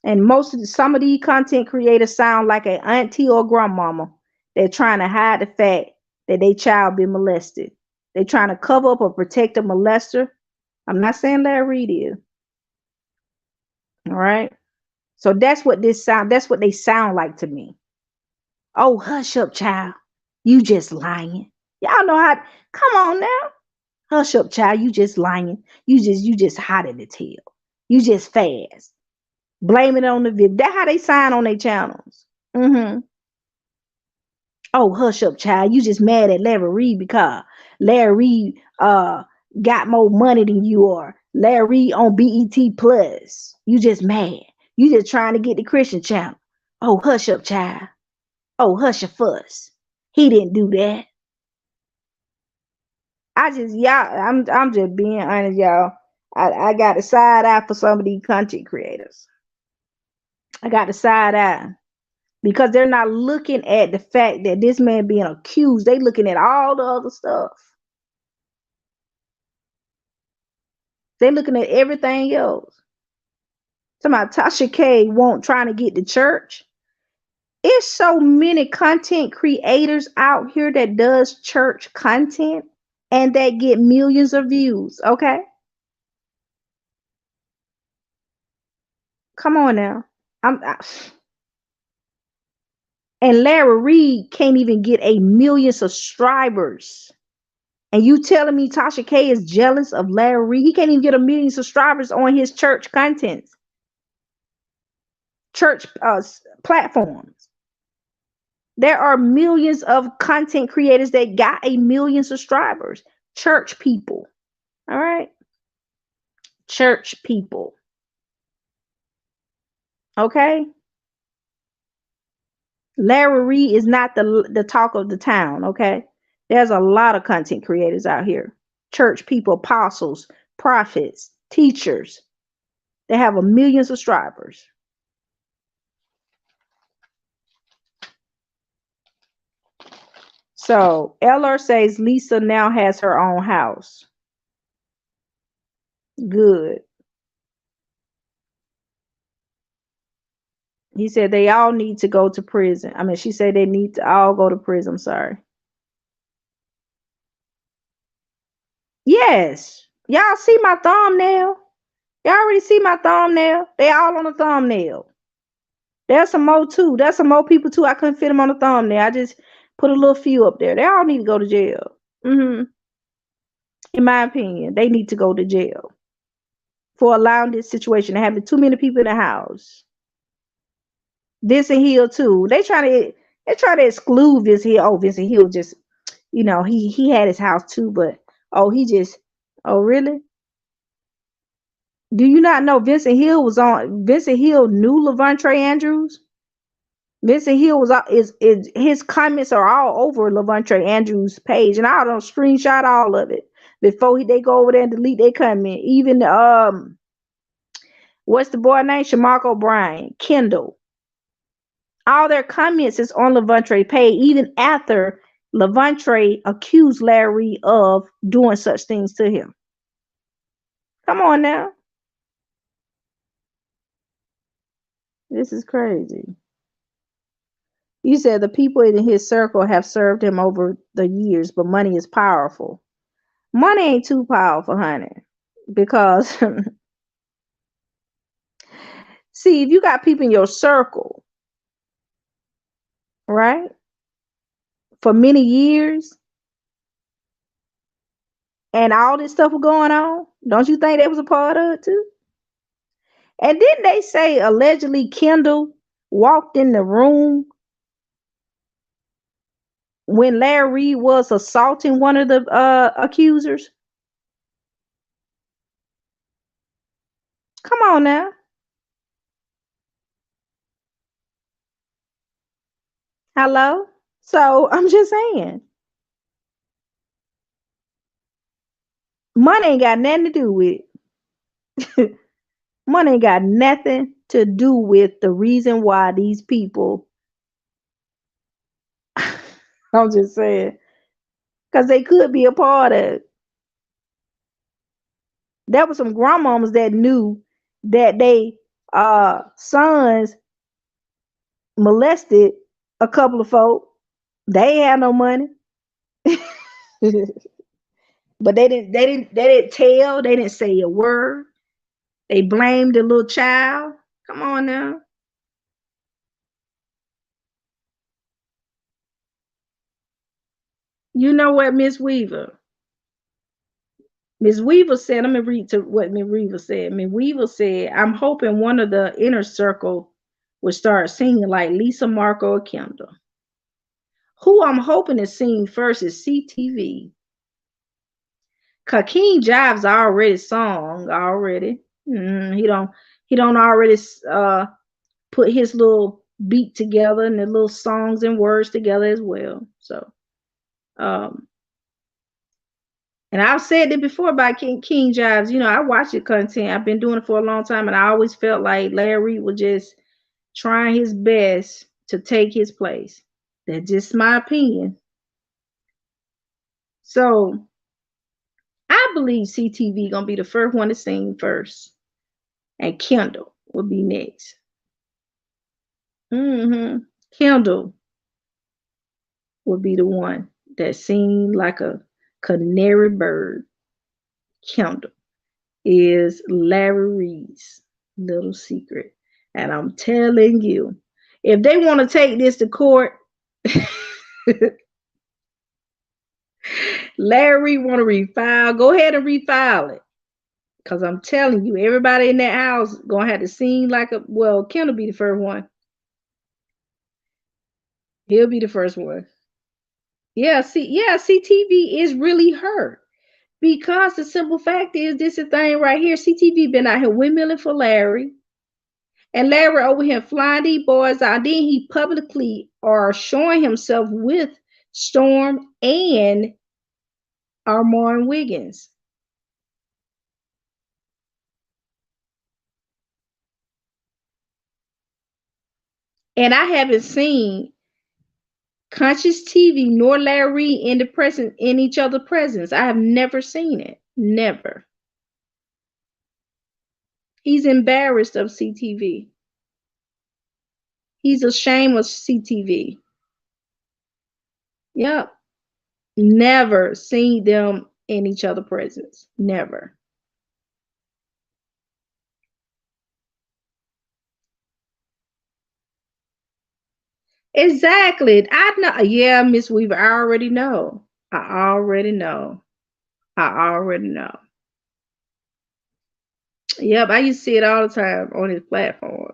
And some of these content creators sound like an auntie or grandmama. They're trying to hide the fact that their child been molested. They're trying to cover up or protect a molester. I'm not saying Larry Reid is. All right. So that's what they sound like to me. Oh, hush up, child. You just lying. Y'all know how. Come on now. Hush up, child. You just lying. You just hiding the tail. You just fast. Blame it on the victim. That's how they sign on their channels. Oh, hush up, child. You just mad at Larry Reid because Larry Reid got more money than you are. Larry Reid on BET Plus. You just mad. You just trying to get the Christian channel. Oh, hush up, child. Oh, hush your fuss. He didn't do that. I'm just being honest, y'all. I got a side eye for some of these content creators. I got a side eye. Because they're not looking at the fact that this man being accused. They looking at all the other stuff. They looking at everything else. Somebody Tasha K won't trying to get to church. It's so many content creators out here that does church content and that get millions of views. Okay. Come on now. And Larry Reid can't even get 1 million subscribers. And you telling me Tasha K is jealous of Larry Reid? He can't even get 1 million subscribers on his church content, church platforms. There are millions of content creators that got 1 million subscribers. Church people. All right. Church people. Okay. Larry Reid is not the talk of the town. Okay. There's a lot of content creators out here. Church people, apostles, prophets, teachers. They have 1 million subscribers. So LR says Lisa now has her own house. Good. He said they all need to go to prison. I mean, she said they need to all go to prison. I'm sorry. Yes. Y'all see my thumbnail? Y'all already see my thumbnail? They all on the thumbnail. There's some more too. There's some more people too. I couldn't fit them on the thumbnail. I just put a little few up there. They all need to go to jail. In my opinion, they need to go to jail for allowing this situation to happen. Too many people in the house. Vincent Hill too. They try to exclude Vincent Hill. Oh, Vincent Hill just, he had his house too, but oh really? Do you not know Vincent Hill knew Levontre Andrews? Vincent Hill his comments are all over Levontre Andrews' page, and I don't screenshot all of it before they go over there and delete their comment. Even what's the boy name? Shamark O'Brien, Kendall. All their comments is on Levontre page, even after Levontre accused Larry of doing such things to him. Come on now. This is crazy. You said the people in his circle have served him over the years, but money is powerful. Money ain't too powerful, honey. Because, see, if you got people in your circle, right, for many years, and all this stuff was going on, don't you think they was a part of it too? And didn't they say allegedly Kendall walked in the room when Larry Reid was assaulting one of the accusers? Come on now. Hello? So I'm just saying. Money ain't got nothing to do with it. Money ain't got nothing to do with the reason why these people, I'm just saying, because they could be a part of it. There were some grandmamas that knew that they sons molested a couple of folk. They ain't had no money. But they didn't tell, they didn't say a word. They blamed the little child. Come on now. You know what, Miss Weaver? Ms. Weaver said, let me read to what Ms. Weaver said. Ms. Weaver said, I'm hoping one of the inner circle would start singing like Lisa, Marco, or Kendall. Who I'm hoping to sing first is CTV. Cause King Jive's already sung already. He don't already put his little beat together and the little songs and words together as well. So and I've said it before about King Jives. You know, I watch your content. I've been doing it for a long time, and I always felt like Larry was just trying his best to take his place. That's just my opinion. So I believe CTV gonna be the first one to sing first, and Kendall will be next. Kendall will be the one that sing like a canary bird. Kendall is Larry Reid's little secret. And I'm telling you, if they want to take this to court, Larry want to refile, go ahead and refile it. Because I'm telling you, everybody in that house going to have to sing like a, well, Ken will be the first one. He'll be the first one. Yeah, CTV is really hurt. Because the simple fact is, this is the thing right here. CTV been out here windmilling for Larry. And Larry over here flying these boys out. Then he publicly are showing himself with Storm and Armand Wiggins. And I haven't seen Conscious TV nor Larry in the presence in each other's presence. I have never seen it. Never. He's embarrassed of CTV. He's ashamed of CTV. Yep. Never seen them in each other's presence. Never. Exactly. I know. Yeah, Miss Weaver, I already know. I already know. Yep, I used to see it all the time on his platform.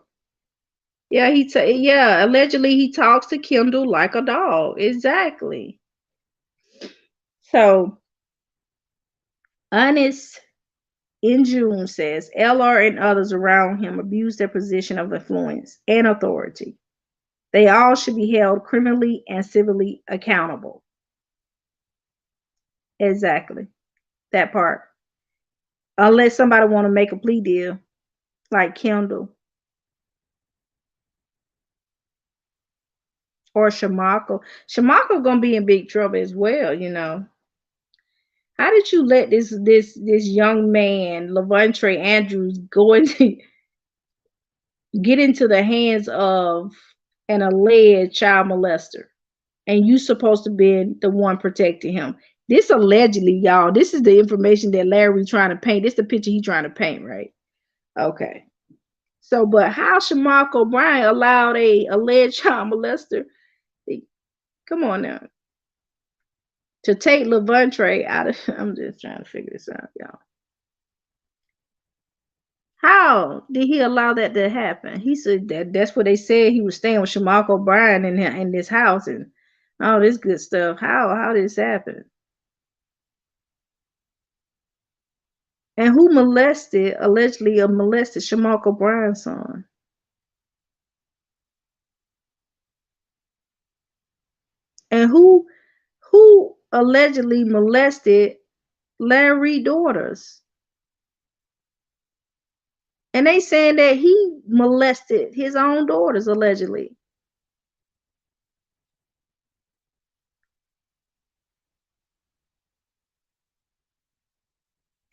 Yeah, allegedly he talks to Kendall like a dog. Exactly. So, Honest in June says LR and others around him abuse their position of influence and authority. They all should be held criminally and civilly accountable. Exactly. That part. Unless somebody want to make a plea deal, like Kendall or Shamako. Shamako gonna be in big trouble as well, you know. How did you let this young man, Levontre Andrews, go into get into the hands of an alleged child molester, and you supposed to be the one protecting him? This allegedly, y'all. This is the information that Larry trying to paint. This is the picture he trying to paint, right? Okay. So, but how Shamako O'Brien allowed a alleged child molester? Come on now. To take Levontre out of, I'm just trying to figure this out, y'all. How did he allow that to happen? He said that's what they said. He was staying with Shamako O'Brien in this house and all this good stuff. How did this happen? And who allegedly molested Shamako O'Brien's son? And who allegedly molested Larry's daughters? And they saying that he molested his own daughters, allegedly.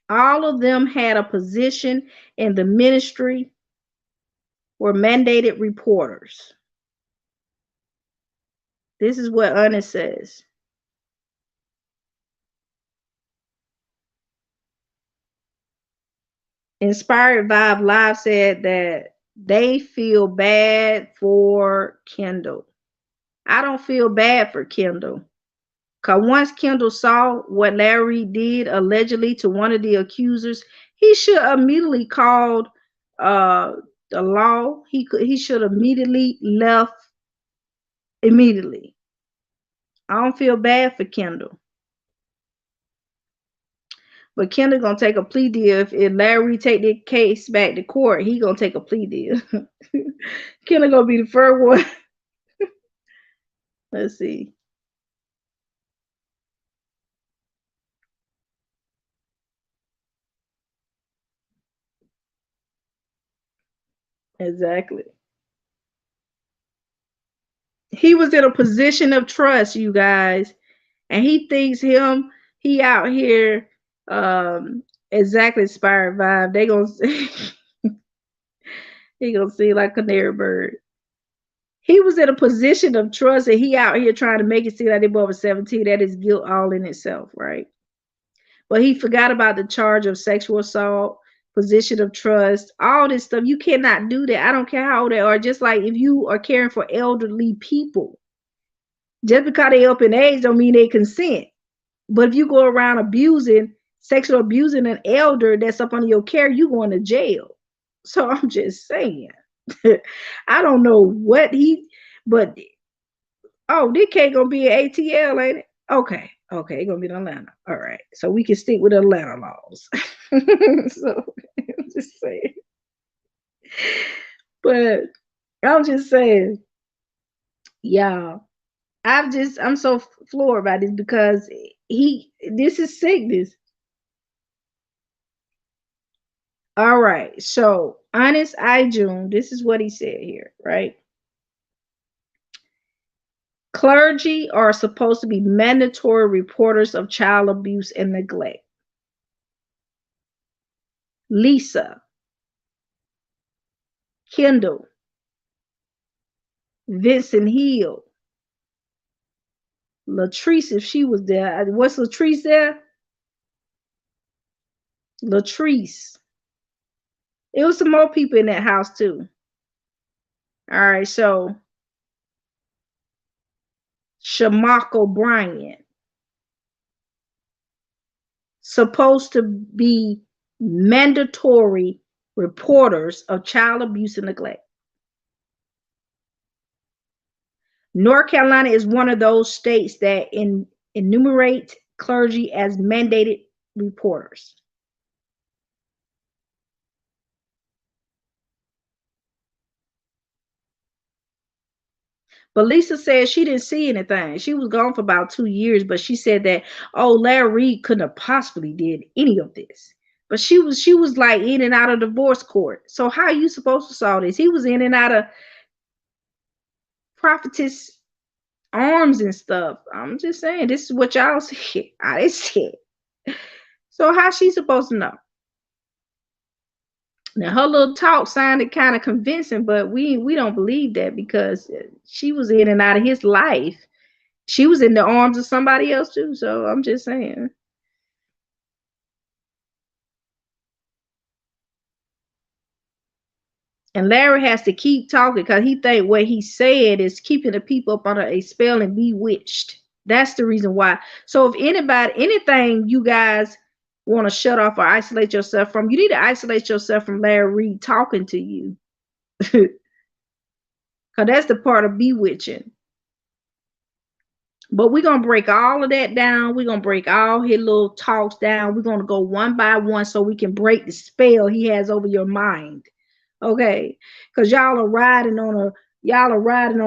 All of them had a position in the ministry, were mandated reporters. This is what Honest says. Inspired Vibe Live said that they feel bad for Kendall. I don't feel bad for Kendall. Because once Kendall saw what Larry did allegedly to one of the accusers, he should immediately called the law. He should immediately left immediately. I don't feel bad for Kendall. But Kendall gonna take a plea deal. If Larry take the case back to court, he gonna take a plea deal. Kendall gonna be the first one. Let's see. Exactly. He was in a position of trust, you guys, and he thinks he out here exactly inspired vibe. They gonna he gonna see like canary bird. He was in a position of trust, and he out here trying to make it seem like they both were 17. That is guilt all in itself, right? But he forgot about the charge of sexual assault, position of trust, all this stuff. You cannot do that. I don't care how old they are. Just like if you are caring for elderly people, just because they up in age don't mean they consent. But if you go around sexual abusing an elder that's up under your care, you going to jail. So I'm just saying. I don't know what but this case gonna be an ATL, ain't it? Okay, it's gonna be in Atlanta. All right, so we can stick with Atlanta laws. So I'm just saying. But I'm just saying, y'all. I'm so floored by this because this is sickness. All right, so Honest Ijun, this is what he said here, right? Clergy are supposed to be mandatory reporters of child abuse and neglect. Lisa, Kendall, Vincent Hill, Latrice, if she was there. What's Latrice there? Latrice. It was some more people in that house too. All right, so Shamak O'Brien, supposed to be mandatory reporters of child abuse and neglect. North Carolina is one of those states that enumerate clergy as mandated reporters. But Lisa said she didn't see anything. She was gone for about 2 years, but she said that, Larry Reid couldn't have possibly did any of this. But she was like in and out of divorce court. So how are you supposed to saw this? He was in and out of prophetess arms and stuff. I'm just saying, this is what y'all said. I said. So how's she supposed to know? Now her little talk sounded kind of convincing, but we don't believe that because she was in and out of his life. She was in the arms of somebody else too. So I'm just saying. And Larry has to keep talking because he think what he said is keeping the people up under a spell and bewitched. That's the reason why. So if anything you guys want to shut off or isolate yourself from, you need to isolate yourself from Larry Reid talking to you. Because that's the part of bewitching. But we're going to break all of that down. We're going to break all his little talks down. We're going to go one by one so we can break the spell he has over your mind. Okay? Because y'all are riding on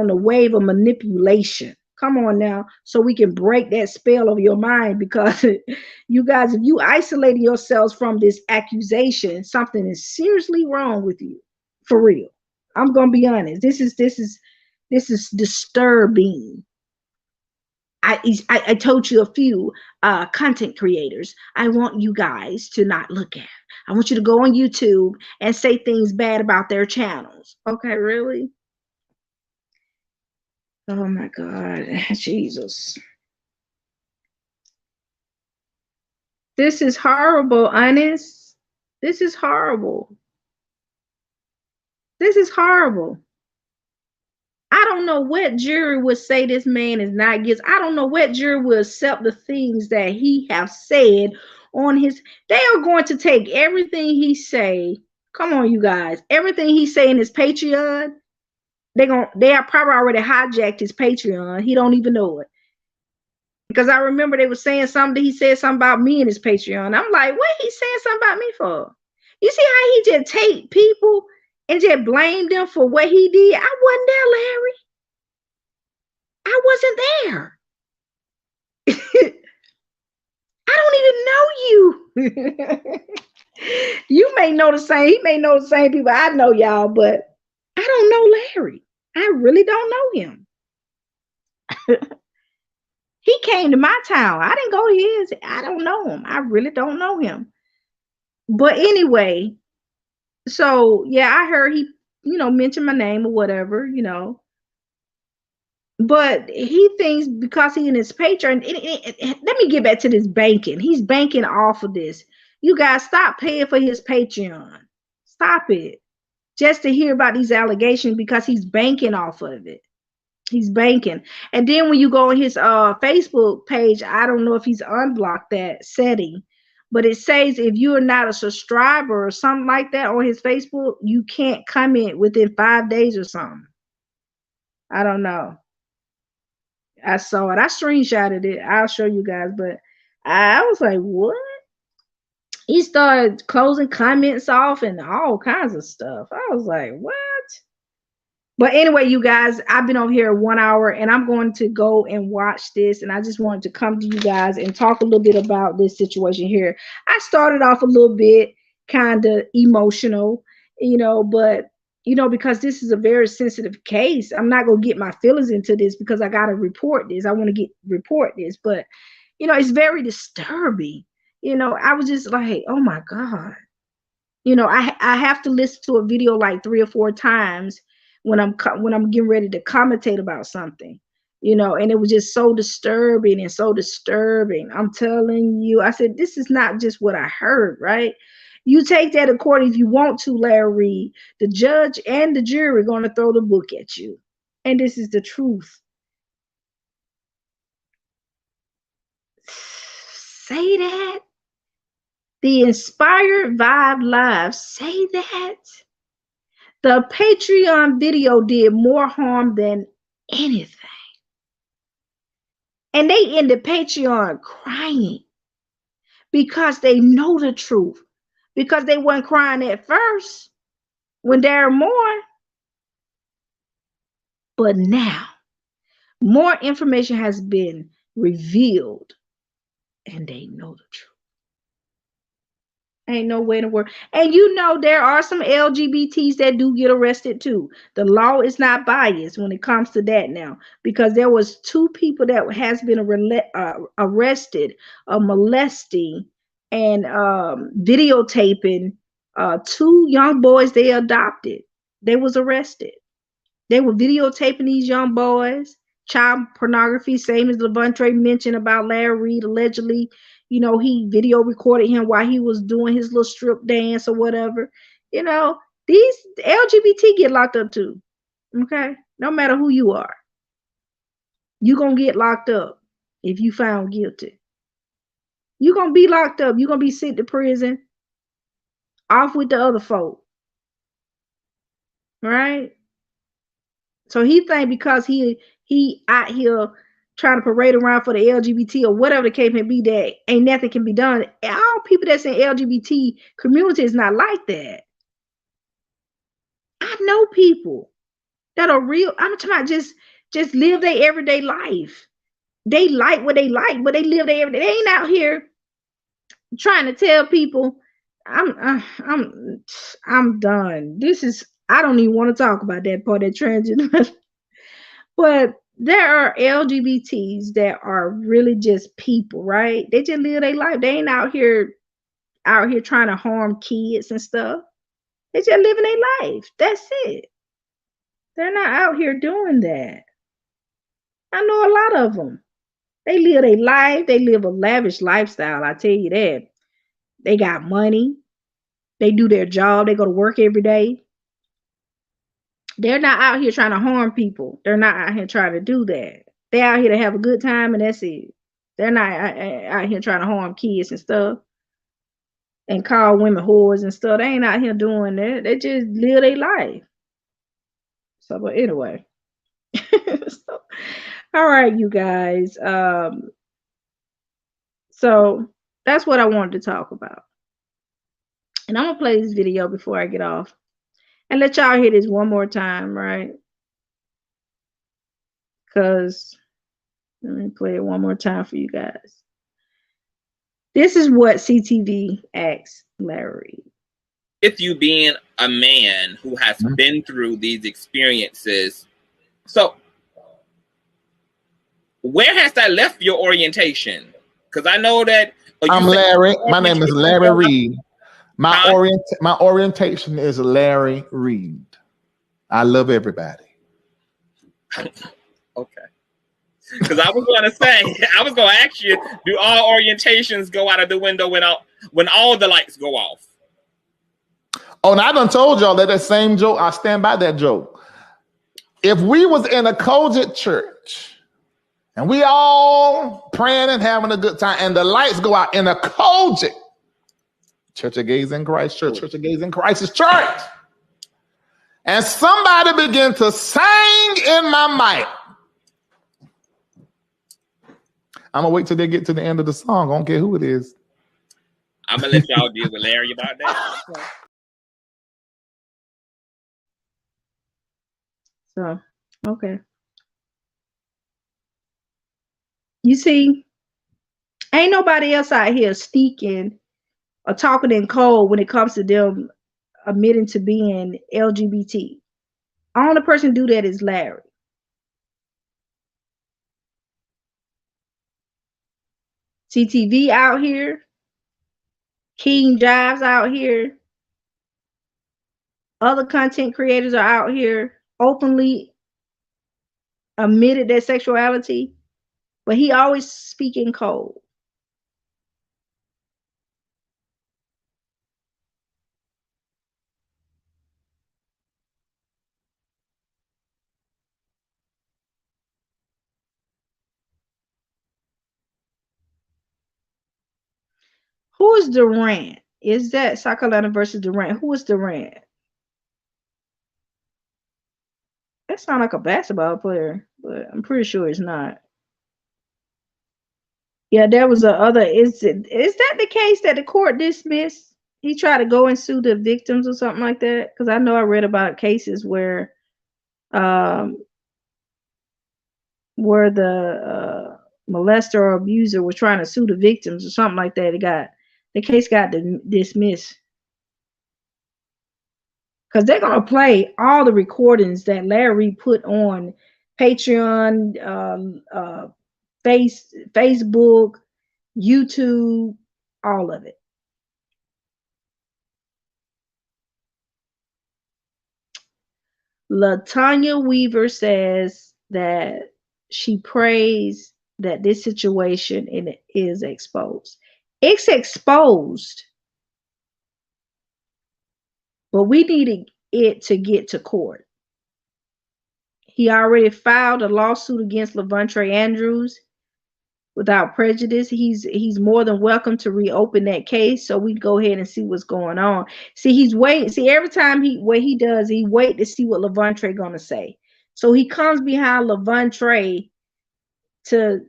the wave of manipulation. Come on now, so we can break that spell of your mind, because you guys, if you isolating yourselves from this accusation, something is seriously wrong with you. For real. I'm gonna be honest. This is disturbing. I told you a few content creators I want you guys to not look at. I want you to go on YouTube and say things bad about their channels. Okay, really? Oh my God, Jesus. This is horrible, Honest. This is horrible. This is horrible. I don't know what jury would say this man is not guilty. I don't know what jury will accept the things that he have said on his. They are going to take everything he say. Come on, you guys. Everything he say in his Patreon, they have probably already hijacked his Patreon. He don't even know it. Because I remember they were saying something. He said something about me in his Patreon. I'm like, what he saying something about me for? You see how he just take people and just blame them for what he did? I wasn't there, Larry. I wasn't there. I don't even know you. You may know the same. He may know the same people I know, y'all, but I don't know Larry. I really don't know him. He came to my town. I didn't go to his. I don't know him. I really don't know him. But anyway, so yeah, I heard he, mentioned my name or whatever, But he thinks because he in his Patreon, let me get back to this banking. He's banking off of this. You guys stop paying for his Patreon. Stop it. Just to hear about these allegations because he's banking off of it. He's banking. And then when you go on his Facebook page, I don't know if he's unblocked that setting, but it says if you are not a subscriber or something like that on his Facebook, you can't comment within 5 days or something. I don't know. I saw it. I screenshotted it. I'll show you guys. But I was like, what? He started closing comments off and all kinds of stuff. I was like, what? But anyway, you guys, I've been over here 1 hour and I'm going to go and watch this. And I just wanted to come to you guys and talk a little bit about this situation here. I started off a little bit kind of emotional, but because this is a very sensitive case, I'm not going to get my feelings into this because I got to report this. I want to report this, but it's very disturbing. I was just like, oh my God, I have to listen to a video like 3 or 4 times when I'm getting ready to commentate about something, and it was just so disturbing and so disturbing. I'm telling you, I said, this is not just what I heard, right? You take that according if you want to, Larry Reid. The judge and the jury are going to throw the book at you. And this is the truth. Say that. The Inspired Vibe Live, say that. The Patreon video did more harm than anything. And they in the Patreon crying because they know the truth. Because they weren't crying at first when there are more. But now, more information has been revealed and they know the truth. Ain't no way in the world. And there are some LGBTs that do get arrested too. The law is not biased when it comes to that now, because there was 2 people that has been arrested molesting and videotaping 2 young boys they adopted. They was arrested. They were videotaping these young boys, child pornography, same as Levante mentioned about Larry Reid allegedly. He video recorded him while he was doing his little strip dance or whatever. These LGBT get locked up too. Okay? No matter who you are. You're going to get locked up if you found guilty. You're going to be locked up. You're going to be sent to prison off with the other folk. Right? So he think because he out here trying to parade around for the LGBT or whatever the case may be, that ain't nothing can be done. All people that's in LGBT community is not like that. I know people that are real. I'm talking about just live their everyday life. They like what they like, but they live their everyday. They ain't out here trying to tell people I'm done. I don't even want to talk about that part of transgender. But there are LGBTs that are really just people, right? They just live their life. They ain't out here trying to harm kids and stuff. They just living their life. That's it. They're not out here doing that. I know a lot of them. They live their life. They live a lavish lifestyle. I tell you that. They got money. They do their job. They go to work every day. They're not out here trying to harm people. They're not out here trying to do that. They're out here to have a good time, and that's it. They're not out here trying to harm kids and stuff and call women whores and stuff. They ain't out here doing that. They just live their life. So, but anyway. So, all right, you guys. So that's what I wanted to talk about. And I'm going to play this video before I get off. And let y'all hear this one more time, right? Because let me play it one more time for you guys. This is what CTV asks Larry. With you being a man who has been through these experiences, so where has that left your orientation? Because I know that I'm Larry. My name is Larry Reid. My orientation is Larry Reid. I love everybody. Okay. Because I was going to say, I was going to ask you, do all orientations go out of the window when all the lights go off? Oh, and I done told y'all that same joke. I stand by that joke. If we was in a Kojic church and we all praying and having a good time and the lights go out in a Kojic Church of Gays in Christ church, Church of Gays in Christ's church, and somebody begin to sing in my mic, I'm gonna wait till they get to the end of the song. I don't care who it is. I'm gonna let y'all deal with Larry about that. So, okay. You see, ain't nobody else out here speaking or talking in code when it comes to them admitting to being LGBT. Only person do that is Larry. CTV out here, King Jives out here, other content creators are out here openly admitted their sexuality, but he always speak in code. Who is Durant? Is that Sacalana versus Durant? Who is Durant? That sounds like a basketball player, but I'm pretty sure it's not. Yeah, there was a other. Is that the case that the court dismissed? He tried to go and sue the victims or something like that. Because I know I read about cases where the molester or abuser was trying to sue the victims or something like that. The case got dismissed. Because they're gonna play all the recordings that Larry put on Patreon, Facebook, YouTube, all of it. LaTanya Weaver says that she prays that this situation is exposed. It's exposed, but we needed it to get to court. He already filed a lawsuit against Levontre Andrews without prejudice. He's more than welcome to reopen that case, so we go ahead and see what's going on. See, he's waiting. See, every time he wait to see what Levontre gonna say. So he comes behind Levontre to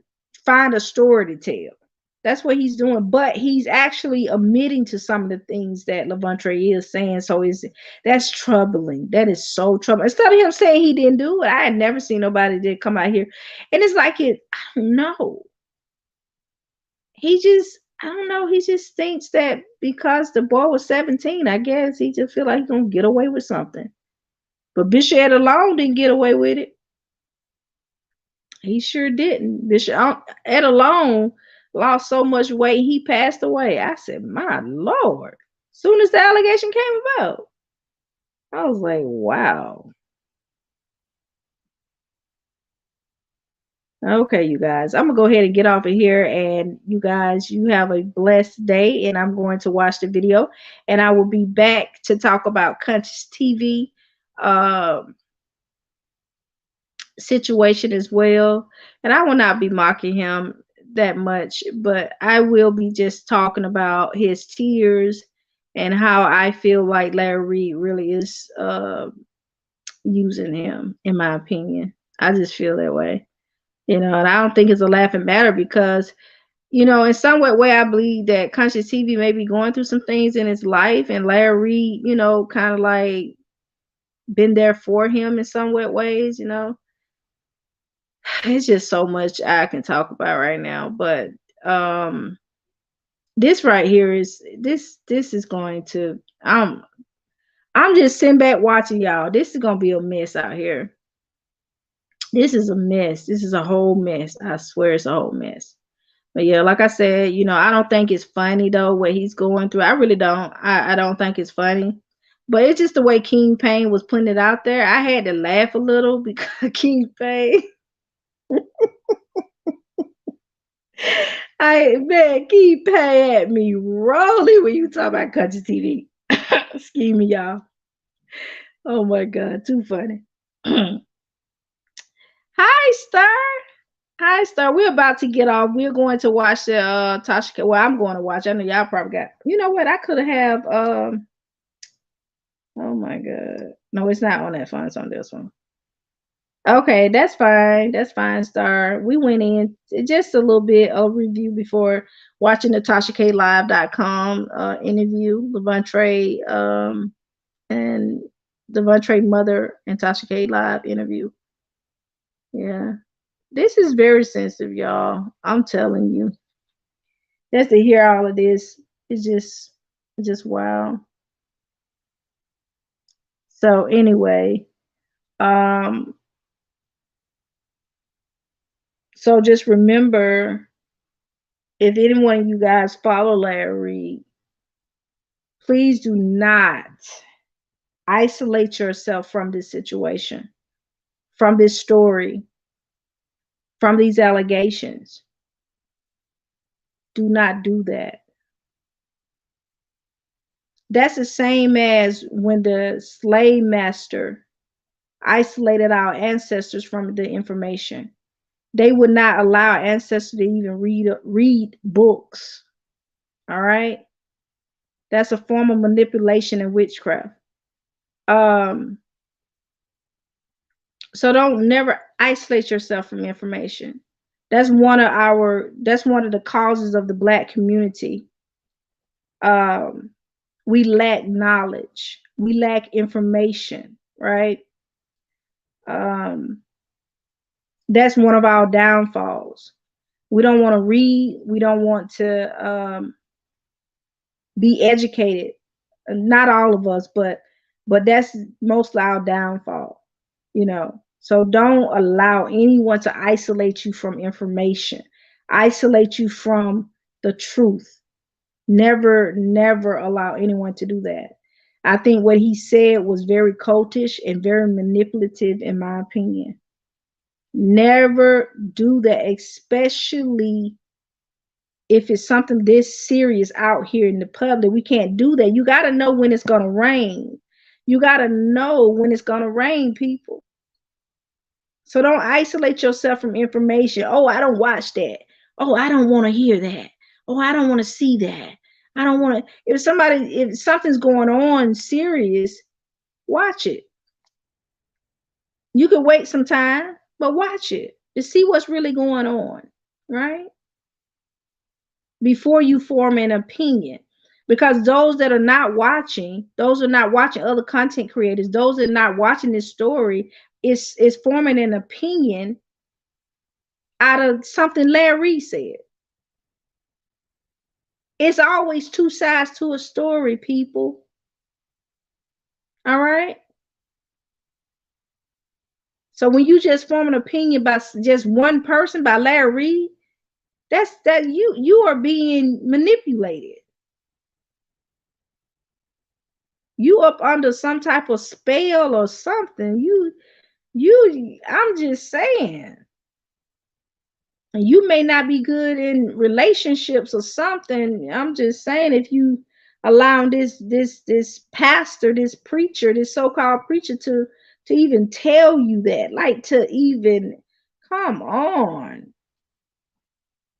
find a story to tell. That's what he's doing, but he's actually admitting to some of the things that Levontre is saying. So that's troubling. That is so troubling. Instead of him saying he didn't do it, I had never seen nobody that come out here, and it's like I don't know. I don't know. He just thinks that because the boy was 17, I guess he just feel like he's gonna get away with something. But Bishop Ed alone didn't get away with it. He sure didn't. Bishop Ed alone lost so much weight, he passed away. I said, my Lord. Soon as the allegation came about, I was like, wow. Okay, you guys, I'm gonna go ahead and get off of here, and you guys, you have a blessed day, and I'm going to watch the video, and I will be back to talk about Conscious TV situation as well. And I will not be mocking him that much, but I will be just talking about his tears and how I feel like Larry Reid really is using him, in my opinion. I just feel that way. And I don't think it's a laughing matter because, in some way I believe that Conscious TV may be going through some things in his life, and Larry Reid, kind of like been there for him in some ways. It's just so much I can talk about right now, but this right here is this is going to I'm just sitting back watching y'all. This is gonna be a mess out here. This is a mess. This is a whole mess. I swear it's a whole mess. But yeah, like I said, I don't think it's funny though what he's going through. I really don't. I don't think it's funny. But it's just the way King Payne was putting it out there. I had to laugh a little because King Payne. King Payne had me rolling when you talk about country TV. Excuse me, y'all. Oh my God, too funny. Hi, Star. Hi, Star. We're about to get off. We're going to watch the Tasha. Well, I'm going to watch. I know y'all probably got. You know what? I could have. Oh my God. No, it's not on that phone. It's on this one. Okay, that's fine. That's fine, Star. We went in just a little bit of review before watching the TashaKLive.com interview, Levante and Levante mother and Tasha K Live interview. Yeah, this is very sensitive, y'all. I'm telling you. Just to hear all of this is just wow. So anyway, so just remember, if anyone of you guys follow Larry Reid, please do not isolate yourself from this situation, from this story, from these allegations. Do not do that. That's the same as when the slave master isolated our ancestors from the information. They would not allow ancestors to even read books. All right? That's a form of manipulation and witchcraft. So don't never isolate yourself from information. That's one of the causes of the Black community. We lack knowledge. We lack information, right? That's one of our downfalls. We don't want to read. We don't want to be educated. Not all of us, but that's mostly our downfall, So don't allow anyone to isolate you from information, isolate you from the truth. Never allow anyone to do that. I think what he said was very cultish and very manipulative, in my opinion. Never do that, especially if it's something this serious out here in the public. We can't do that. You got to know when it's going to rain. You got to know when it's going to rain, people. So don't isolate yourself from information. Oh, I don't watch that. Oh, I don't want to hear that. Oh, I don't want to see that. I don't want to. If something's going on serious, watch it. You can wait some time, but watch it to see what's really going on, right? Before you form an opinion. Because those that are not watching other content creators, those that are not watching this story, is forming an opinion out of something Larry Reid said. It's always two sides to a story, people. All right? So when you just form an opinion by just one person, by Larry Reid, you are being manipulated. You up under some type of spell or something. I'm just saying. You may not be good in relationships or something. I'm just saying, if you allow this pastor, this preacher, this so-called preacher to to even tell you that, like to even come on.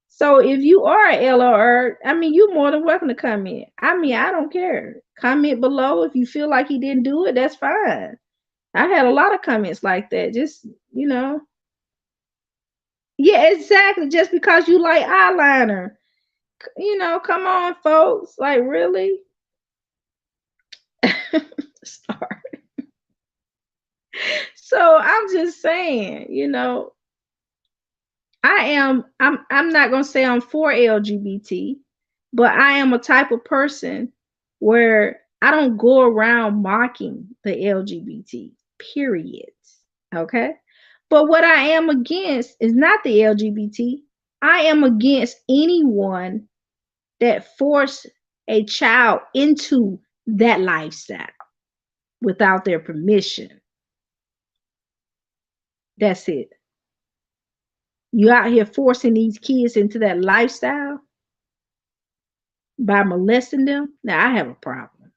So if you are an LOR, I mean, you're more than welcome to comment. I mean, I don't care. Comment below if you feel like he didn't do it. That's fine. I had a lot of comments like that. Just, you know. Yeah, exactly. Just because you like eyeliner. You know, come on, folks. Like, really? Sorry. So I'm just saying, you know, I'm not gonna say I'm for LGBT, but I am a type of person where I don't go around mocking the LGBT, period. Okay. But what I am against is not the LGBT. I am against anyone that force a child into that lifestyle without their permission. That's it. You out here forcing these kids into that lifestyle by molesting them. Now I have a problem.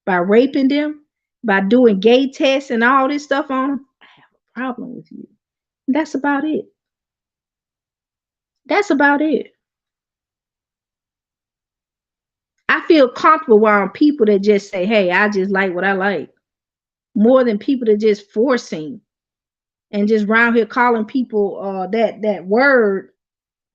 By raping them, by doing gay tests and all this stuff on them, I have a problem with you. That's about it. That's about it. I feel comfortable around people that just say, hey, I just like what I like, more than people that just forcing and just around here calling people that word,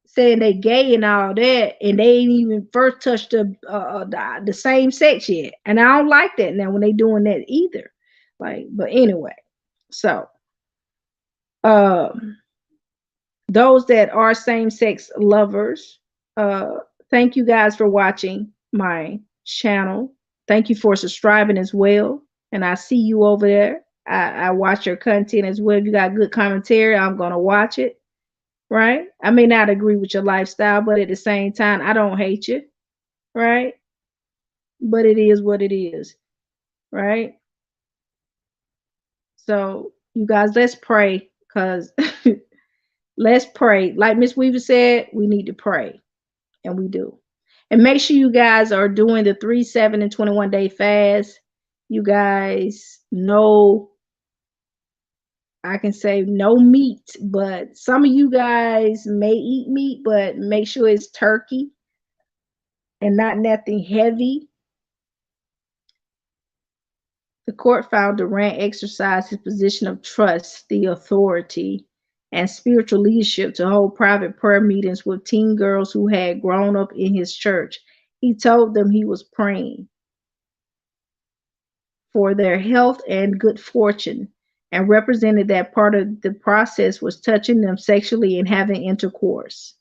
saying they gay and all that, and they ain't even first touched the same sex yet. And I don't like that now when they doing that either. Like, but anyway, so those that are same-sex lovers, thank you guys for watching my channel. Thank you for subscribing as well. And I see you over there. I watch your content as well. If you got good commentary, I'm gonna watch it. Right? I may not agree with your lifestyle, but at the same time, I don't hate you. Right? But it is what it is. Right? So you guys, let's pray, because let's pray. Like Miss Weaver said, we need to pray. And we do. And make sure you guys are doing the 3, 7, and 21 day fast. You guys know, I can say no meat, but some of you guys may eat meat, but make sure it's turkey and not nothing heavy. The court found Durant exercised his position of trust, the authority, and spiritual leadership to hold private prayer meetings with teen girls who had grown up in his church. He told them he was praying for their health and good fortune, and represented that part of the process was touching them sexually and having intercourse.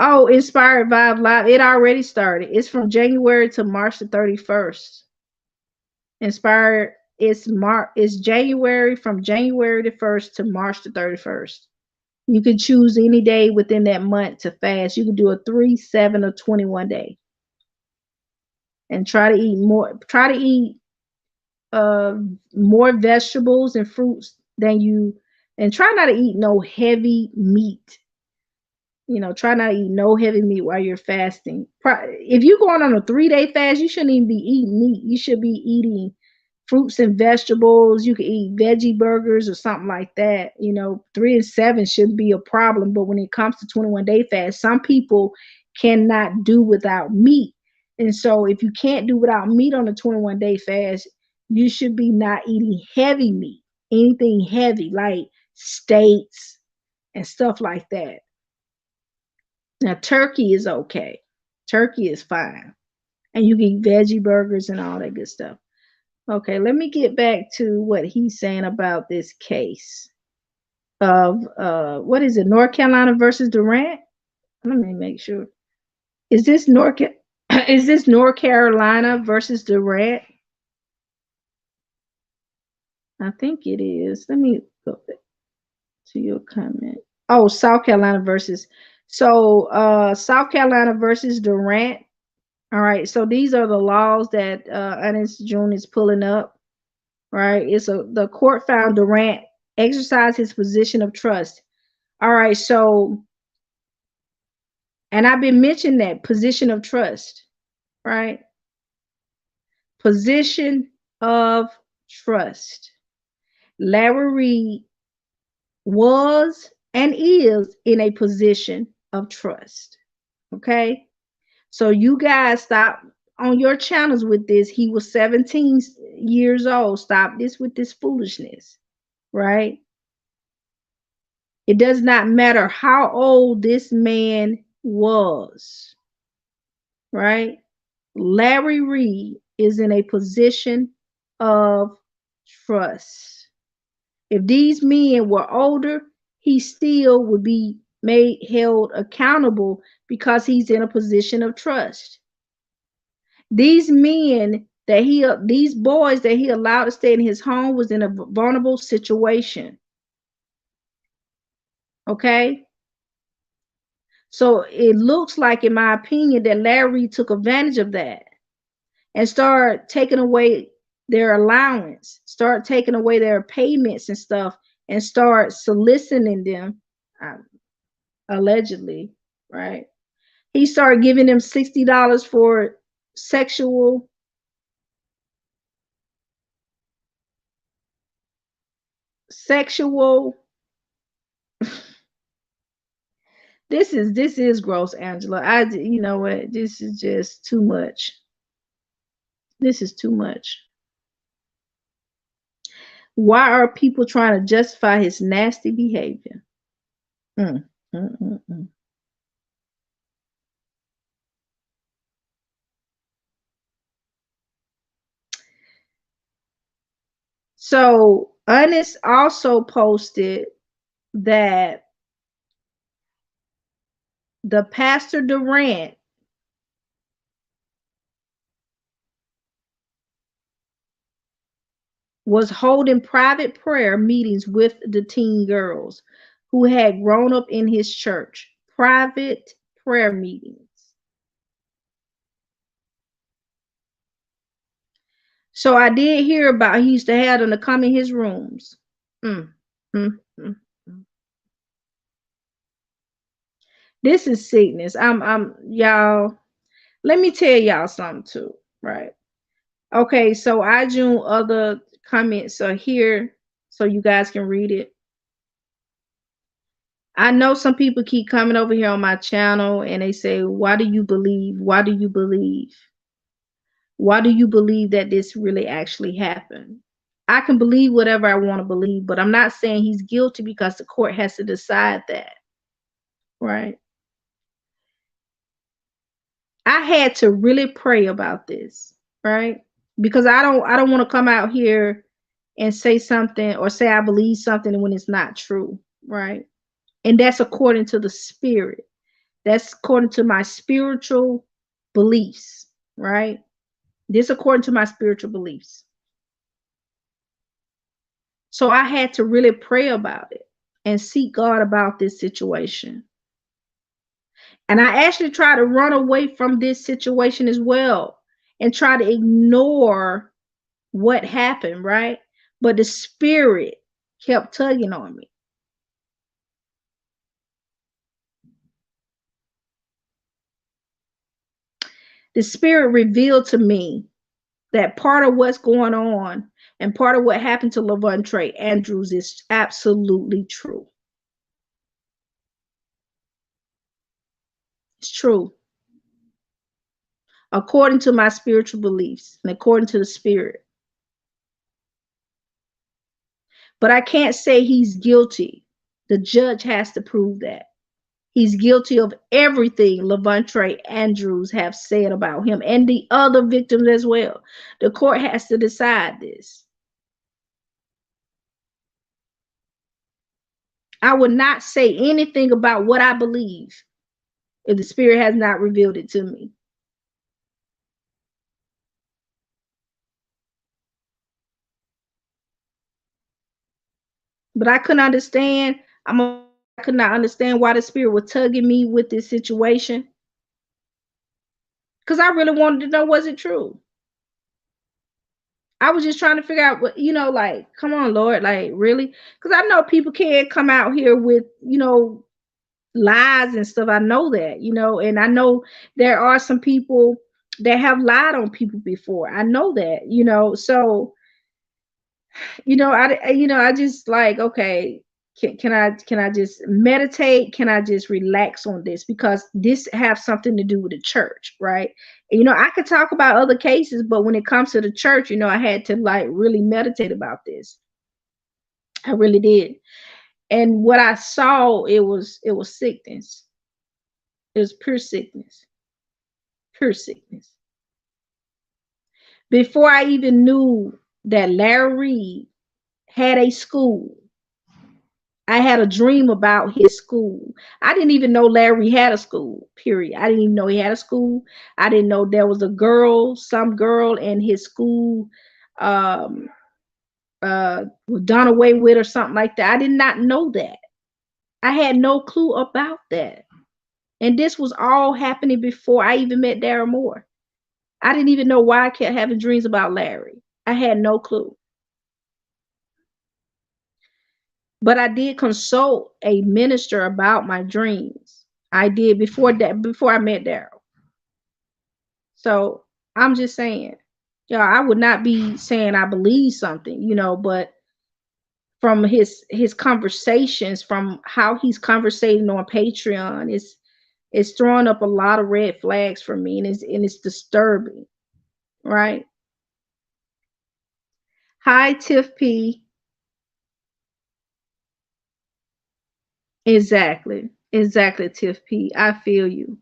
Oh, Inspired Vibe Live, it already started. It's from January to March the 31st. Inspired, it's January, from January the 1st to March the 31st. You can choose any day within that month to fast. You can do a 3, 7, or 21 day. And try to eat more. Try to eat more vegetables and fruits than you, and try not to eat no heavy meat. You know, try not to eat no heavy meat while you're fasting. If you're going on a 3-day fast, you shouldn't even be eating meat. You should be eating fruits and vegetables. You can eat veggie burgers or something like that. You know, 3 and 7 shouldn't be a problem. But when it comes to 21 day fast, some people cannot do without meat. And so if you can't do without meat on a 21 day fast, you should be not eating heavy meat, anything heavy like steaks and stuff like that. Now, turkey is okay. Turkey is fine. And you can eat veggie burgers and all that good stuff. Okay, let me get back to what he's saying about this case of, what is it, North Carolina versus Durant? Let me make sure. Is this North Carolina versus Durant? I think it is. Let me go back to your comment. Oh, South Carolina versus. So South Carolina versus Durant. All right. So these are the laws that Ernest June is pulling up. Right. The court found Durant exercised his position of trust. All right. So, and I've been mentioning that position of trust. Right. Position of trust. Larry Reid was and is in a position of trust. Okay? So you guys stop on your channels with this. He was 17 years old. Stop this with this foolishness, right? It does not matter how old this man was, right? Larry Reid is in a position of trust. If these men were older, he still would be held accountable because he's in a position of trust. These men these boys that he allowed to stay in his home was in a vulnerable situation. Okay? So it looks like, in my opinion, that Larry took advantage of that and started taking away their allowance, start taking away their payments and stuff, and start soliciting them, allegedly, right? He started giving them $60 for sexual this is gross, Angela. You know what? This is just too much. This is too much. Why are people trying to justify his nasty behavior? So Honest also posted that the Pastor Durant was holding private prayer meetings with the teen girls who had grown up in his church. Private prayer meetings. So I did hear about he used to have them to come in his rooms. This is sickness. I'm y'all. Let me tell y'all something too, right? Okay, so iTunes other comments are here so you guys can read it. I know some people keep coming over here on my channel and they say, why do you believe? Why do you believe? Why do you believe that this really actually happened? I can believe whatever I want to believe, but I'm not saying he's guilty because the court has to decide that, right? I had to really pray about this, right? Because I don't want to come out here and say something or say I believe something when it's not true, right? And that's according to the spirit. That's according to my spiritual beliefs, right? This according to my spiritual beliefs. So I had to really pray about it and seek God about this situation. And I actually tried to run away from this situation as well and try to ignore what happened, right? But the spirit kept tugging on me. The spirit revealed to me that part of what's going on and part of what happened to Levontre Andrews is absolutely true. It's true. According to my spiritual beliefs and according to the spirit. But I can't say he's guilty. The judge has to prove that. He's guilty of everything Levontre Andrews have said about him and the other victims as well. The court has to decide this. I would not say anything about what I believe if the spirit has not revealed it to me. But I couldn't understand. I could not understand why the spirit was tugging me with this situation. Because I really wanted to know, was it true? I was just trying to figure out what, like, come on, Lord, like, really? Because I know people can't come out here with, lies and stuff. I know that, and I know there are some people that have lied on people before. I know that, so I just like, okay, can I just meditate? Can I just relax on this? Because this has something to do with the church, right? And, I could talk about other cases, but when it comes to the church, I had to like really meditate about this. I really did. And what I saw, it was sickness. It was pure sickness. Pure sickness. Before I even knew that Larry Reid had a school, I had a dream about his school. I didn't even know Larry had a school, period. I didn't even know he had a school. I didn't know there was some girl in his school was done away with or something like that. I did not know that. I had no clue about that. And this was all happening before I even met Darren Moore. I didn't even know why I kept having dreams about Larry. I had no clue. But I did consult a minister about my dreams. I did before I met Daryl. So I'm just saying, I would not be saying I believe something, but from his conversations, from how he's conversating on Patreon, it's throwing up a lot of red flags for me, and it's disturbing, right? Hi, Tiff P. Exactly, Tiff P. I feel you.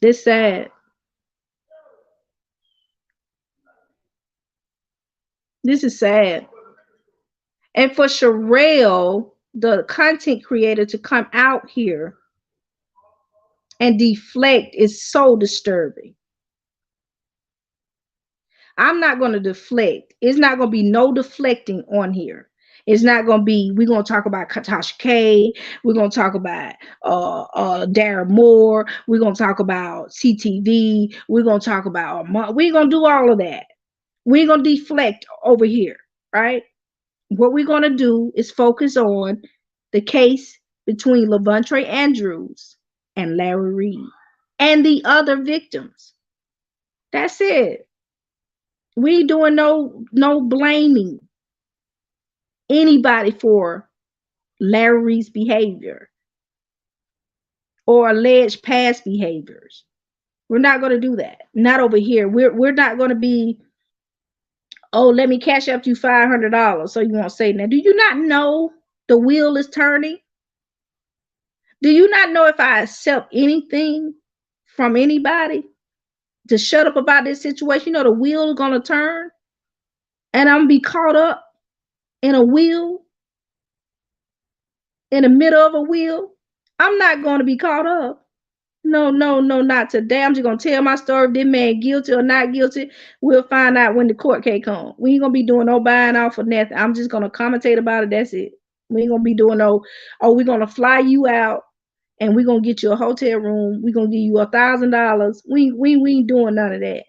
This sad. This is sad. And for Sherelle, the content creator, to come out here and deflect is so disturbing. I'm not going to deflect. It's not going to be no deflecting on here. It's not going to be, we're going to talk about Tasha K. We're going to talk about Darren Moore. We're going to talk about CTV. We're going to talk about, we're going to do all of that. We're going to deflect over here, right? What we're going to do is focus on the case between Levontre Andrews and Larry Reid and the other victims. That's it. We doing no blaming anybody for Larry Reid's behavior or alleged past behaviors. We're not going to do that. Not over here. We're not going to be, oh, let me cash up you $500 so you won't say that. Do you not know the wheel is turning? Do you not know if I accept anything from anybody to shut up about this situation, the wheel is going to turn and I'm going to be caught up in a wheel, in the middle of a wheel? I'm not going to be caught up. No, not today. I'm just going to tell my story. If this man guilty or not guilty, we'll find out when the court case comes. We ain't going to be doing no buying off or nothing. I'm just going to commentate about it. That's it. We ain't going to be doing we're going to fly you out and we're going to get you a hotel room. We're going to give you $1,000. We ain't doing none of that.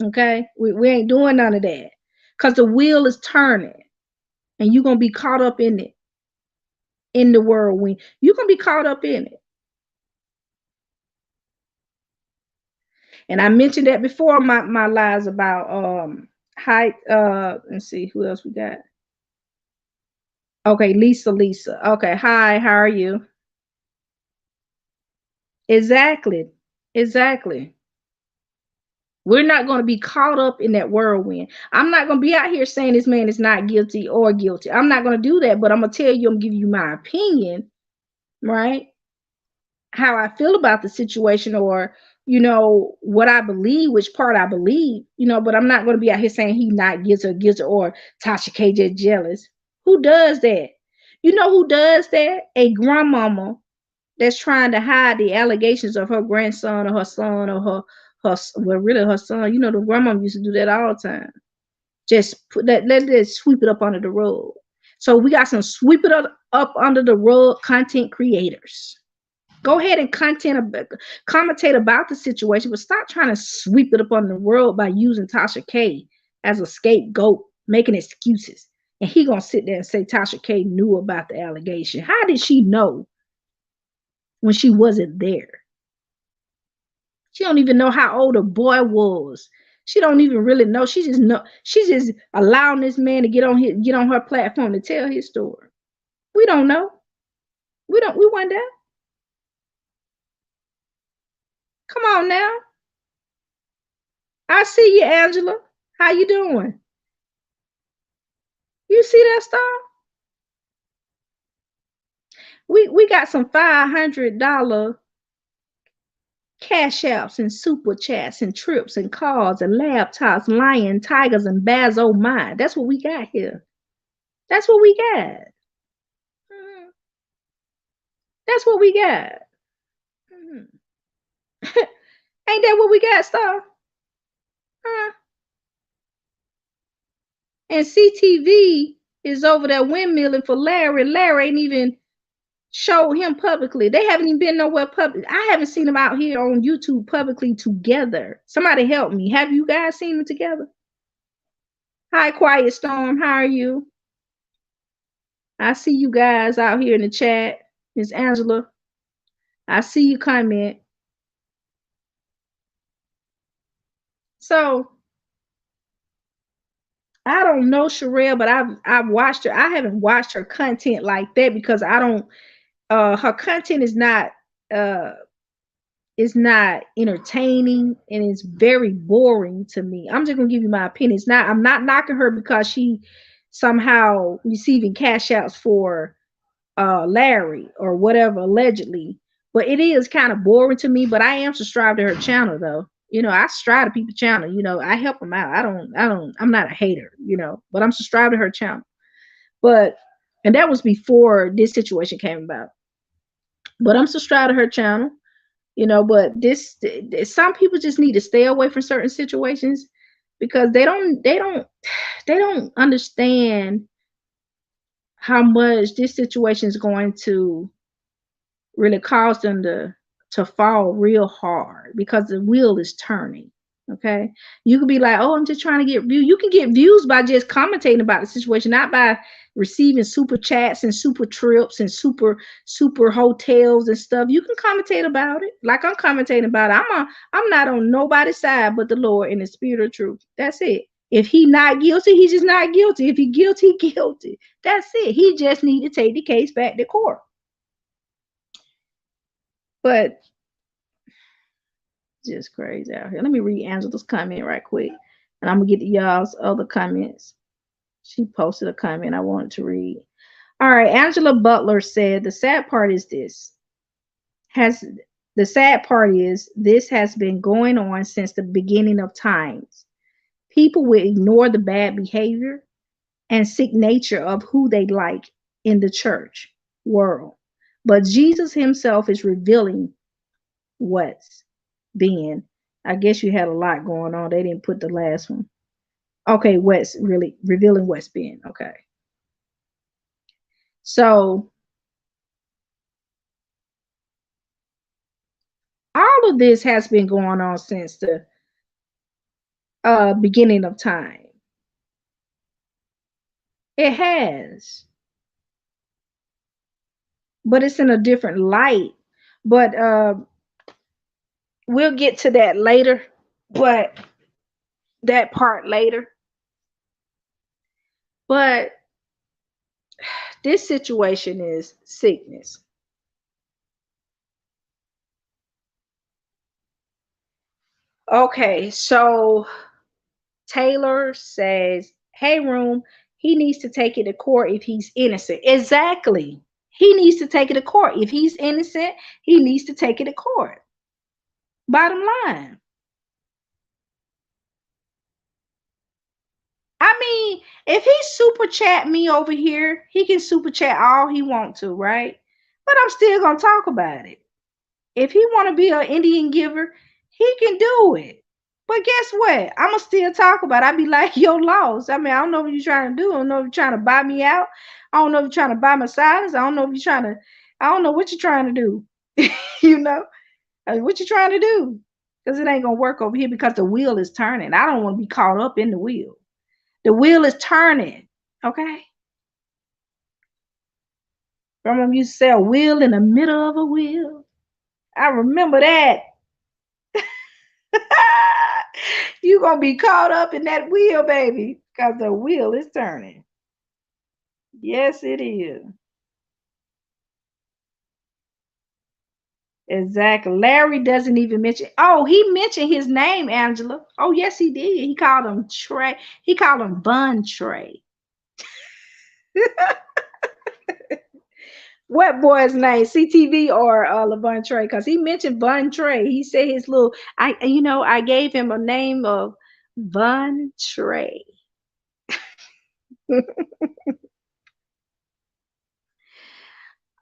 Okay? We ain't doing none of that. Because the wheel is turning. And you're going to be caught up in it. In the whirlwind. You're going to be caught up in it. And I mentioned that before my lies about height. Let's see who else we got. Okay, Lisa. Okay, hi, how are you? Exactly. We're not going to be caught up in that whirlwind. I'm not going to be out here saying this man is not guilty or guilty. I'm not going to do that, but I'm going to tell you, I'm going to give you my opinion, right? How I feel about the situation, or what I believe, which part I believe, but I'm not going to be out here saying he's not guilty or Tasha K just jealous. Who does that? You know who does that? A grandmama that's trying to hide the allegations of her grandson or her son or her really her son. The grandmama used to do that all the time. Just put that, let it sweep it up under the rug. So we got some sweep it up under the rug content creators. Go ahead and commentate about the situation, but stop trying to sweep it up on the world by using Tasha K as a scapegoat, making excuses. And he gonna sit there and say Tasha K knew about the allegation. How did she know when she wasn't there? She don't even know how old a boy was. She don't even really know. She just allowing this man to get on her platform to tell his story. We don't know. We wonder. Come on now. I see you, Angela. How you doing? You see that star? We got some $500 cash apps and super chats and trips and cars and laptops, lion, tigers, and Baz oh my. That's what we got here. That's what we got. That's what we got. Ain't that what we got, Star? And CTV is over there windmilling for Larry. Larry ain't even showed him publicly. They haven't even been nowhere public. I haven't seen them out here on YouTube publicly together. Somebody help me. Have you guys seen them together? Hi, Quiet Storm. How are you? I see you guys out here in the chat. Miss Angela, I see you comment. So I don't know Sherelle, but I've watched her. I haven't watched her content like that because I don't. Her content is not entertaining and it's very boring to me. I'm just gonna give you my opinion. It's not. I'm not knocking her because she somehow receiving cash outs for Larry or whatever allegedly, but it is kind of boring to me. But I am subscribed to her channel though. You know, I subscribe to people's channel. You know, I help them out. I'm not a hater. You know, but I'm subscribed to her channel. And that was before this situation came about. But I'm subscribed to her channel. You know, but some people just need to stay away from certain situations because they don't understand how much this situation is going to really cause them to fall real hard because the wheel is turning. Okay, you could be like, oh, I'm just trying to get views. You can get views by just commentating about the situation, not by receiving super chats and super trips and super hotels and stuff. You can commentate about it like I'm commentating about it. I'm not on nobody's side but the Lord and the spirit of truth. That's it. If he not guilty, he's just not guilty. If he guilty, guilty. That's it. He just need to take the case back to court. But just crazy out here. Let me read Angela's comment right quick, and I'm gonna get to y'all's other comments. She posted a comment I wanted to read. All right, Angela Butler said the sad part is this has been going on since the beginning of times. People will ignore the bad behavior and sick nature of who they like in the church world, but Jesus himself is revealing what's been. I guess you had a lot going on. They didn't put the last one. Okay, what's really revealing what's been. Okay. So all of this has been going on since the beginning of time. It has. But it's in a different light. But we'll get to that later. But that part later. But this situation is sickness. Okay, so Taylor says, hey, room, he needs to take it to court if he's innocent. Exactly. He needs to take it to court. If he's innocent, he needs to take it to court. Bottom line. I mean, if he super chat me over here, he can super chat all he wants to, right? But I'm still going to talk about it. If he want to be an Indian giver, he can do it. But guess what? I'm going to still talk about it. I'd be like, yo, lost. I mean, I don't know what you're trying to do. I don't know if you're trying to buy me out. I don't know if you're trying to buy my silence. I don't know what you're trying to do. You know? What you trying to do? Because it ain't going to work over here because the wheel is turning. I don't want to be caught up in the wheel. The wheel is turning. Okay? Remember you say a wheel in the middle of a wheel? I remember that. You're going to be caught up in that wheel, baby, because the wheel is turning. Yes, it is. Exactly. Larry doesn't even mention. Oh, he mentioned his name, Angela. Oh, yes, he did. He called him Trey. He called him Bun Trey. What boy's name? CTV or LeBun Trey? Because he mentioned Bun Trey. He said his little. I gave him a name of Bun Trey.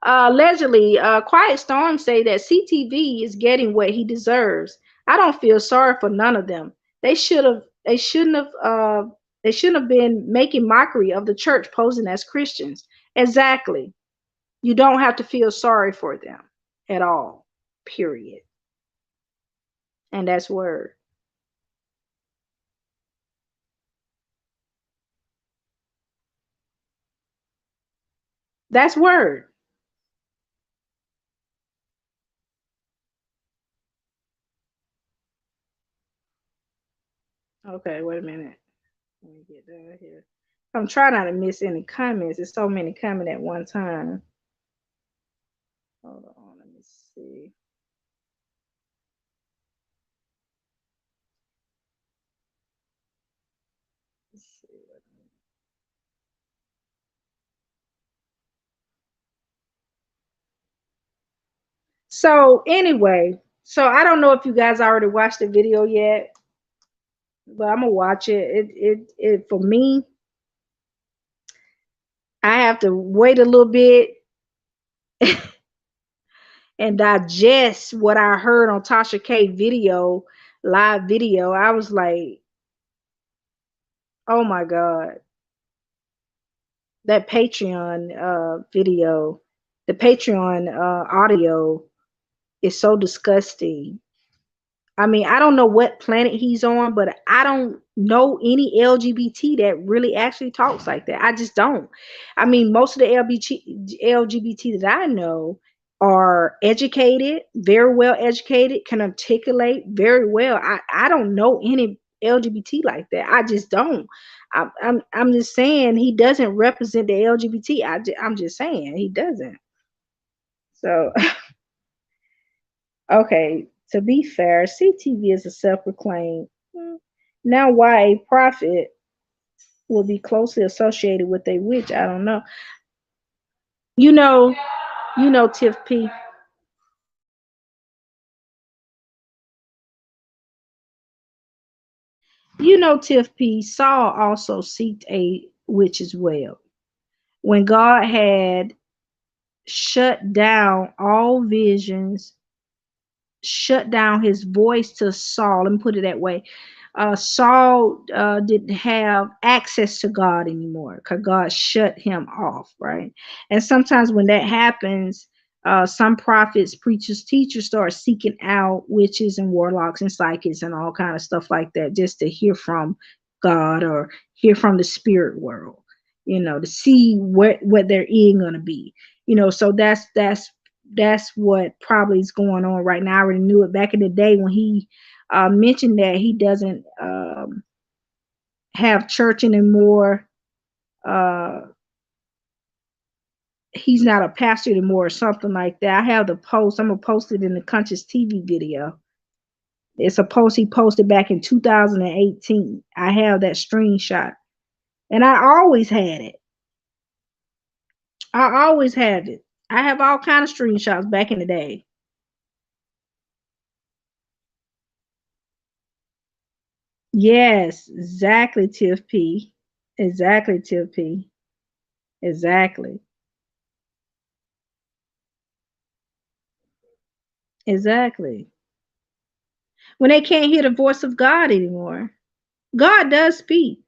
Allegedly, Quiet Storm say that CTV is getting what he deserves. I don't feel sorry for none of them. They should have. They shouldn't have. They shouldn't have been making mockery of the church posing as Christians. Exactly. You don't have to feel sorry for them at all. Period. And that's word. That's word. Okay, wait a minute. Let me get down here. I'm trying not to miss any comments. There's so many coming at one time. Hold on, let me see. Let's see. So anyway, so I don't know if you guys already watched the video yet, but I'm gonna watch it. It for me, I have to wait a little bit and digest what I heard on Tasha K video, live video. I was like, oh my God. That Patreon video, the Patreon audio is so disgusting. I mean, I don't know what planet he's on, but I don't know any LGBT that really actually talks like that. I just don't. I mean, most of the LGBT that I know are educated, very well educated, can articulate very well. I don't know any LGBT like that. I just don't. I'm just saying he doesn't represent the LGBT. I'm just saying he doesn't. So okay, to be fair, CTV is a self-proclaimed. Now, why a prophet will be closely associated with a witch, I don't know. You know, Tiff P. Tiff P. Saul also seeked a witch as well. When God had shut down all visions, shut down his voice to Saul, let me put it that way. Saul didn't have access to God anymore because God shut him off, right? And sometimes when that happens, some prophets, preachers, teachers start seeking out witches and warlocks and psychics and all kind of stuff like that just to hear from God or hear from the spirit world, to see what their end gonna be. So that's what probably is going on right now. I already knew it back in the day when he mentioned that he doesn't have church anymore. He's not a pastor anymore or something like that. I have the post. I'm going to post it in the Conscious TV video. It's a post he posted back in 2018. I have that screenshot. And I always had it. I always had it. I have all kind of screenshots back in the day. Yes, exactly, Tiff P. Exactly, Tiff P. Exactly. Exactly. When they can't hear the voice of God anymore. God does speak.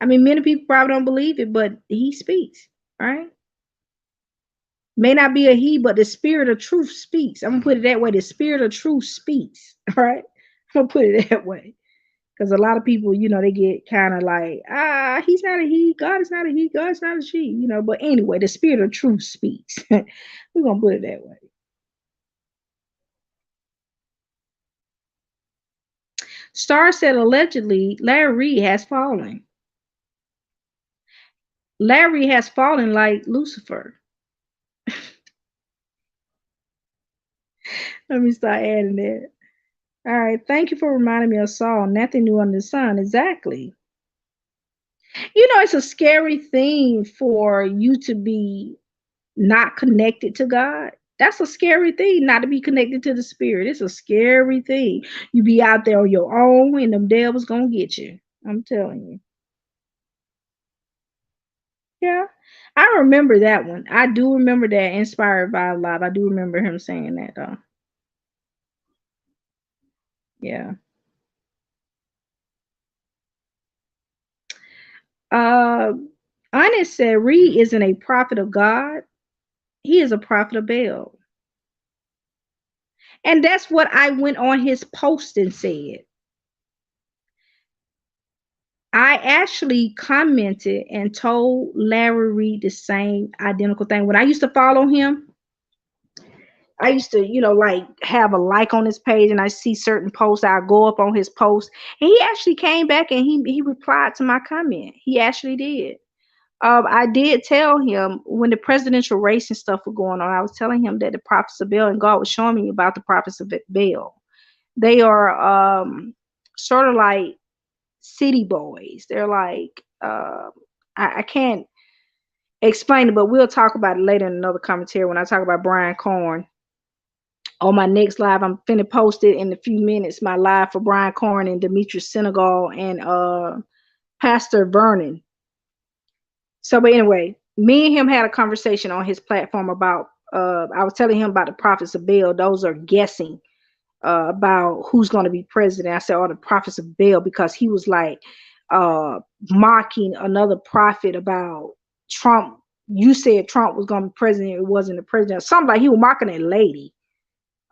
I mean, many people probably don't believe it, but he speaks, right? May not be a he, but the spirit of truth speaks. I'm gonna put it that way. The spirit of truth speaks, right? I'm gonna put it that way. Because a lot of people, they get kind of like, he's not a he, God is not a he, God is not a she, but anyway, the spirit of truth speaks. We're gonna put it that way. Star said allegedly Larry Reid has fallen. Larry has fallen like Lucifer. Let me start adding that. All right. Thank you for reminding me of Saul. Nothing new under the sun. Exactly. You know, it's a scary thing for you to be not connected to God. That's a scary thing, not to be connected to the spirit. It's a scary thing. You be out there on your own and them devils gonna get you. I'm telling you. Yeah. I remember that one. I do remember that, Inspired by Love. I do remember him saying that though. Yeah. Honest said Reid isn't a prophet of God. He is a prophet of Baal. And that's what I went on his post and said. I actually commented and told Larry Reid the same identical thing. When I used to follow him, I used to, you know, like have a like on his page and I see certain posts. I go up on his post and he actually came back and he replied to my comment. He actually did. I did tell him when the presidential race and stuff were going on, I was telling him that the prophets of Baal, and God was showing me about the prophets of Baal. They are sort of like city boys. They're like, I can't explain it, but we'll talk about it later in another commentary when I talk about Brian Corn. On my next live, I'm finna post it in a few minutes, my live for Brian Corn and Demetrius Senegal and Pastor Vernon. So, but anyway, me and him had a conversation on his platform about, I was telling him about the prophets of Baal. Those are guessing about who's going to be president. I said, the prophets of Baal, because he was like mocking another prophet about Trump. You said Trump was going to be president. It wasn't the president. Something like he was mocking a lady.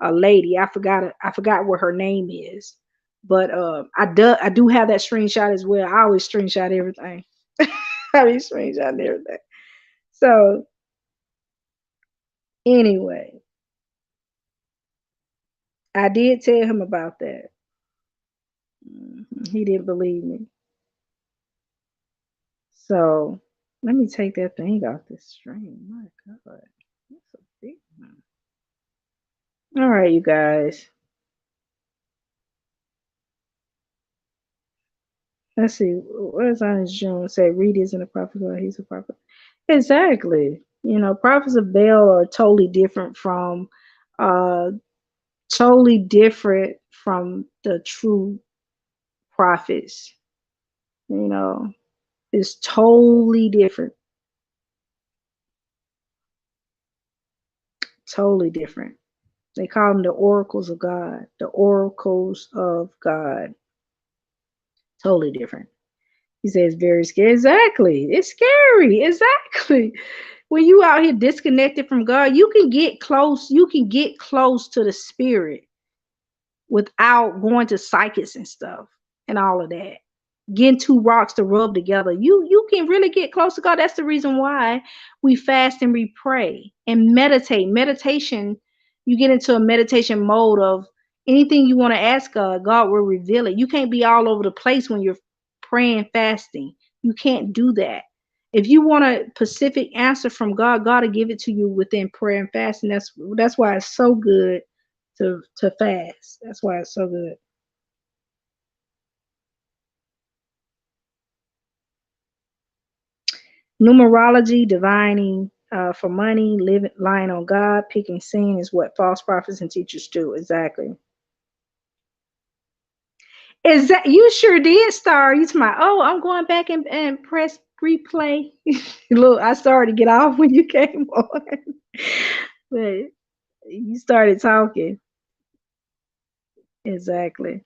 I forgot what her name is. But I do have that screenshot as well. I always screenshot everything. I be screenshotting everything. So anyway, I did tell him about that. He didn't believe me. So let me take that thing off the stream. My God, that's a big one. All right, you guys. Let's see. What is on his June? Say Reid isn't a prophet, or he's a prophet. Exactly. You know, prophets of Baal are totally different from the true prophets. You know, it's totally different. Totally different. They call them the oracles of God. The oracles of God. Totally different. He says very scary. Exactly. It's scary. Exactly. When you out here disconnected from God, you can get close. You can get close to the spirit without going to psychics and stuff and all of that. Getting two rocks to rub together. You can really get close to God. That's the reason why we fast and we pray and meditate. Meditation, you get into a meditation mode of anything you want to ask God, God will reveal it. You can't be all over the place when you're praying, fasting. You can't do that. If you want a specific answer from God, God will give it to you within prayer and fasting. That's why it's so good to fast. That's why it's so good. Numerology, divining for money, lying on God, picking sin is what false prophets and teachers do. Exactly. Is that you sure did, Star? You to my I'm going back and press replay. Look, I started to get off when you came on, but you started talking. Exactly.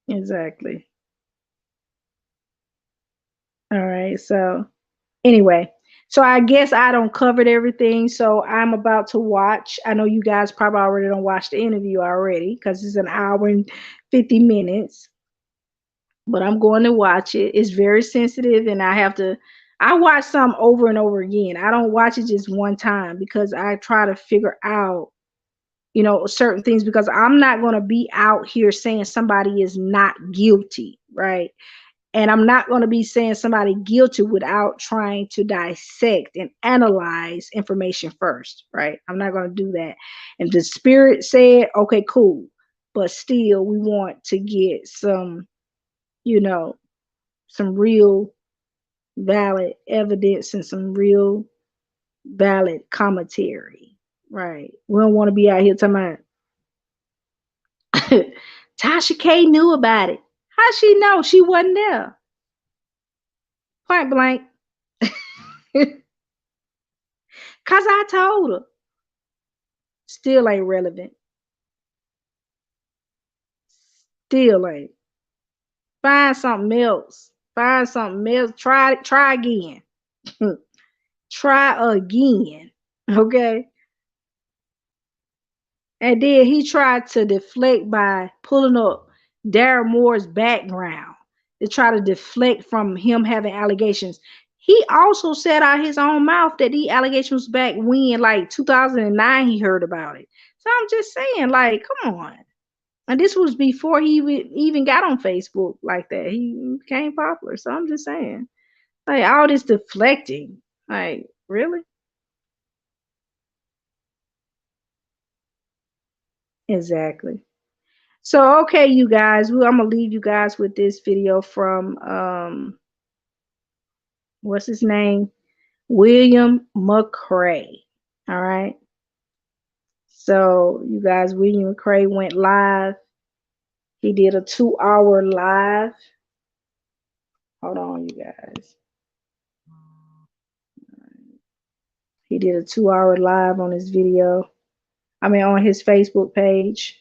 Exactly. All right. So anyway, so I guess I don't covered everything. So I'm about to watch. I know you guys probably already don't watch the interview already because it's an hour and 50 minutes. But I'm going to watch it. It's very sensitive, and I watch some over and over again. I don't watch it just one time because I try to figure out you know, certain things, because I'm not going to be out here saying somebody is not guilty, right? And I'm not going to be saying somebody guilty without trying to dissect and analyze information first, right? I'm not going to do that. And the spirit said, okay, cool. But still, we want to get some, you know, some real valid evidence and some real valid commentary, right? We don't want to be out here talking about Tasha K knew about it. How she know? She wasn't there. Point blank. Cause I told her. Still ain't relevant. Still ain't. Find something else. Find something else. Try again. Try again. Okay. And then he tried to deflect by pulling up Darren Moore's background to try to deflect from him having allegations. He also said out his own mouth that the allegations back when, like 2009, he heard about it. So I'm just saying, like, come on. And this was before he even got on Facebook like that. He became popular. So I'm just saying, like, all this deflecting, like, really? Exactly. So, okay, you guys, I'm going to leave you guys with this video from, what's his name? William McCrae. All right. So, you guys, William McCrae went live. He did a 2-hour live. Hold on, you guys. He did a 2-hour live on his video. I mean, on his Facebook page.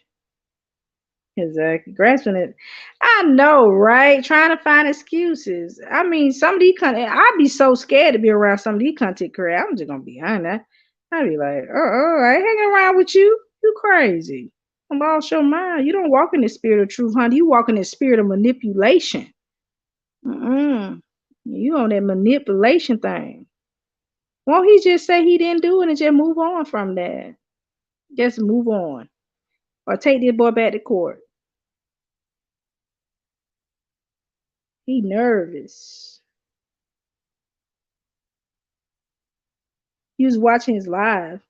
Exactly. Grasping it. I know, right? Trying to find excuses. I mean, some of these I'd be so scared to be around some of these content creators. I'm just gonna be honest. I'd be like, I ain't hanging around with you. You crazy. I'm all your mind. You don't walk in the spirit of truth, honey. You walk in the spirit of manipulation. You on that manipulation thing. Won't he just say he didn't do it and just move on from that? Just move on. Or take this boy back to court. He nervous. He was watching his live.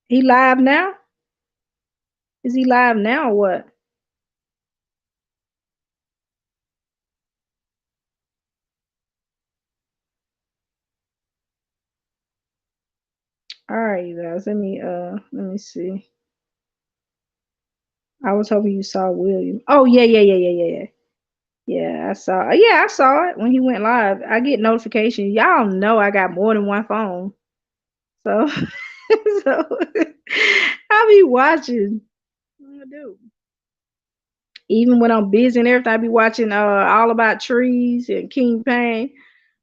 He live now? Is he live now or what? All right, you guys. Let me see. I was hoping you saw William. Oh, yeah. Yeah, I saw. Yeah, I saw it when he went live. I get notifications. Y'all know I got more than one phone. So, so I'll be watching. I do. Even when I'm busy and everything, I be watching All About Trees and King Pain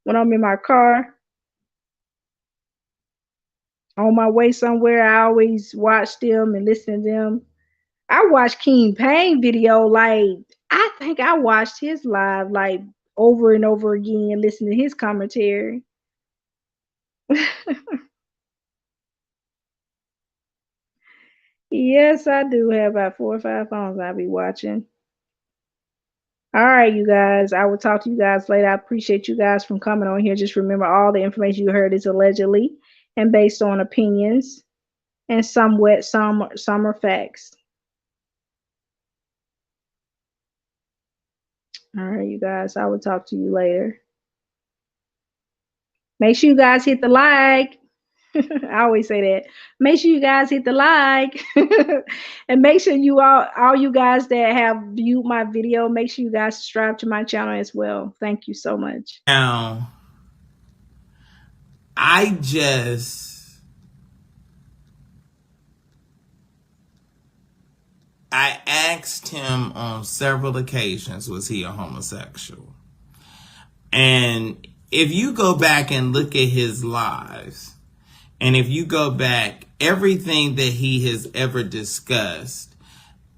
when I'm in my car. On my way somewhere, I always watch them and listen to them. I watched King Pain video, like, I think I watched his live like over and over again, listening to his commentary. Yes, I do have about 4 or 5 phones I'll be watching. All right, you guys. I will talk to you guys later. I appreciate you guys from coming on here. Just remember, all the information you heard is allegedly and based on opinions, and some are facts. All right, you guys. I will talk to you later. Make sure you guys hit the like. I always say that. Make sure you guys hit the like. And make sure you all you guys that have viewed my video, make sure you guys subscribe to my channel as well. Thank you so much. Now, I asked him on several occasions, was he a homosexual? And if you go back and look at his lives, and if you go back, everything that he has ever discussed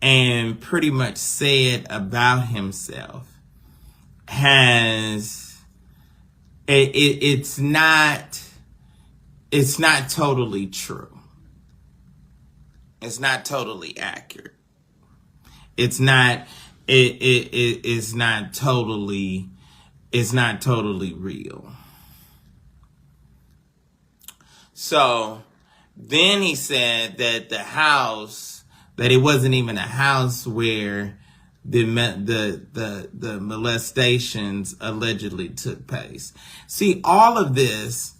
and pretty much said about himself it's not it's not totally true. It's not totally accurate. It's not it's not totally real. So then he said that that it wasn't even a house where the molestations allegedly took place. See, all of this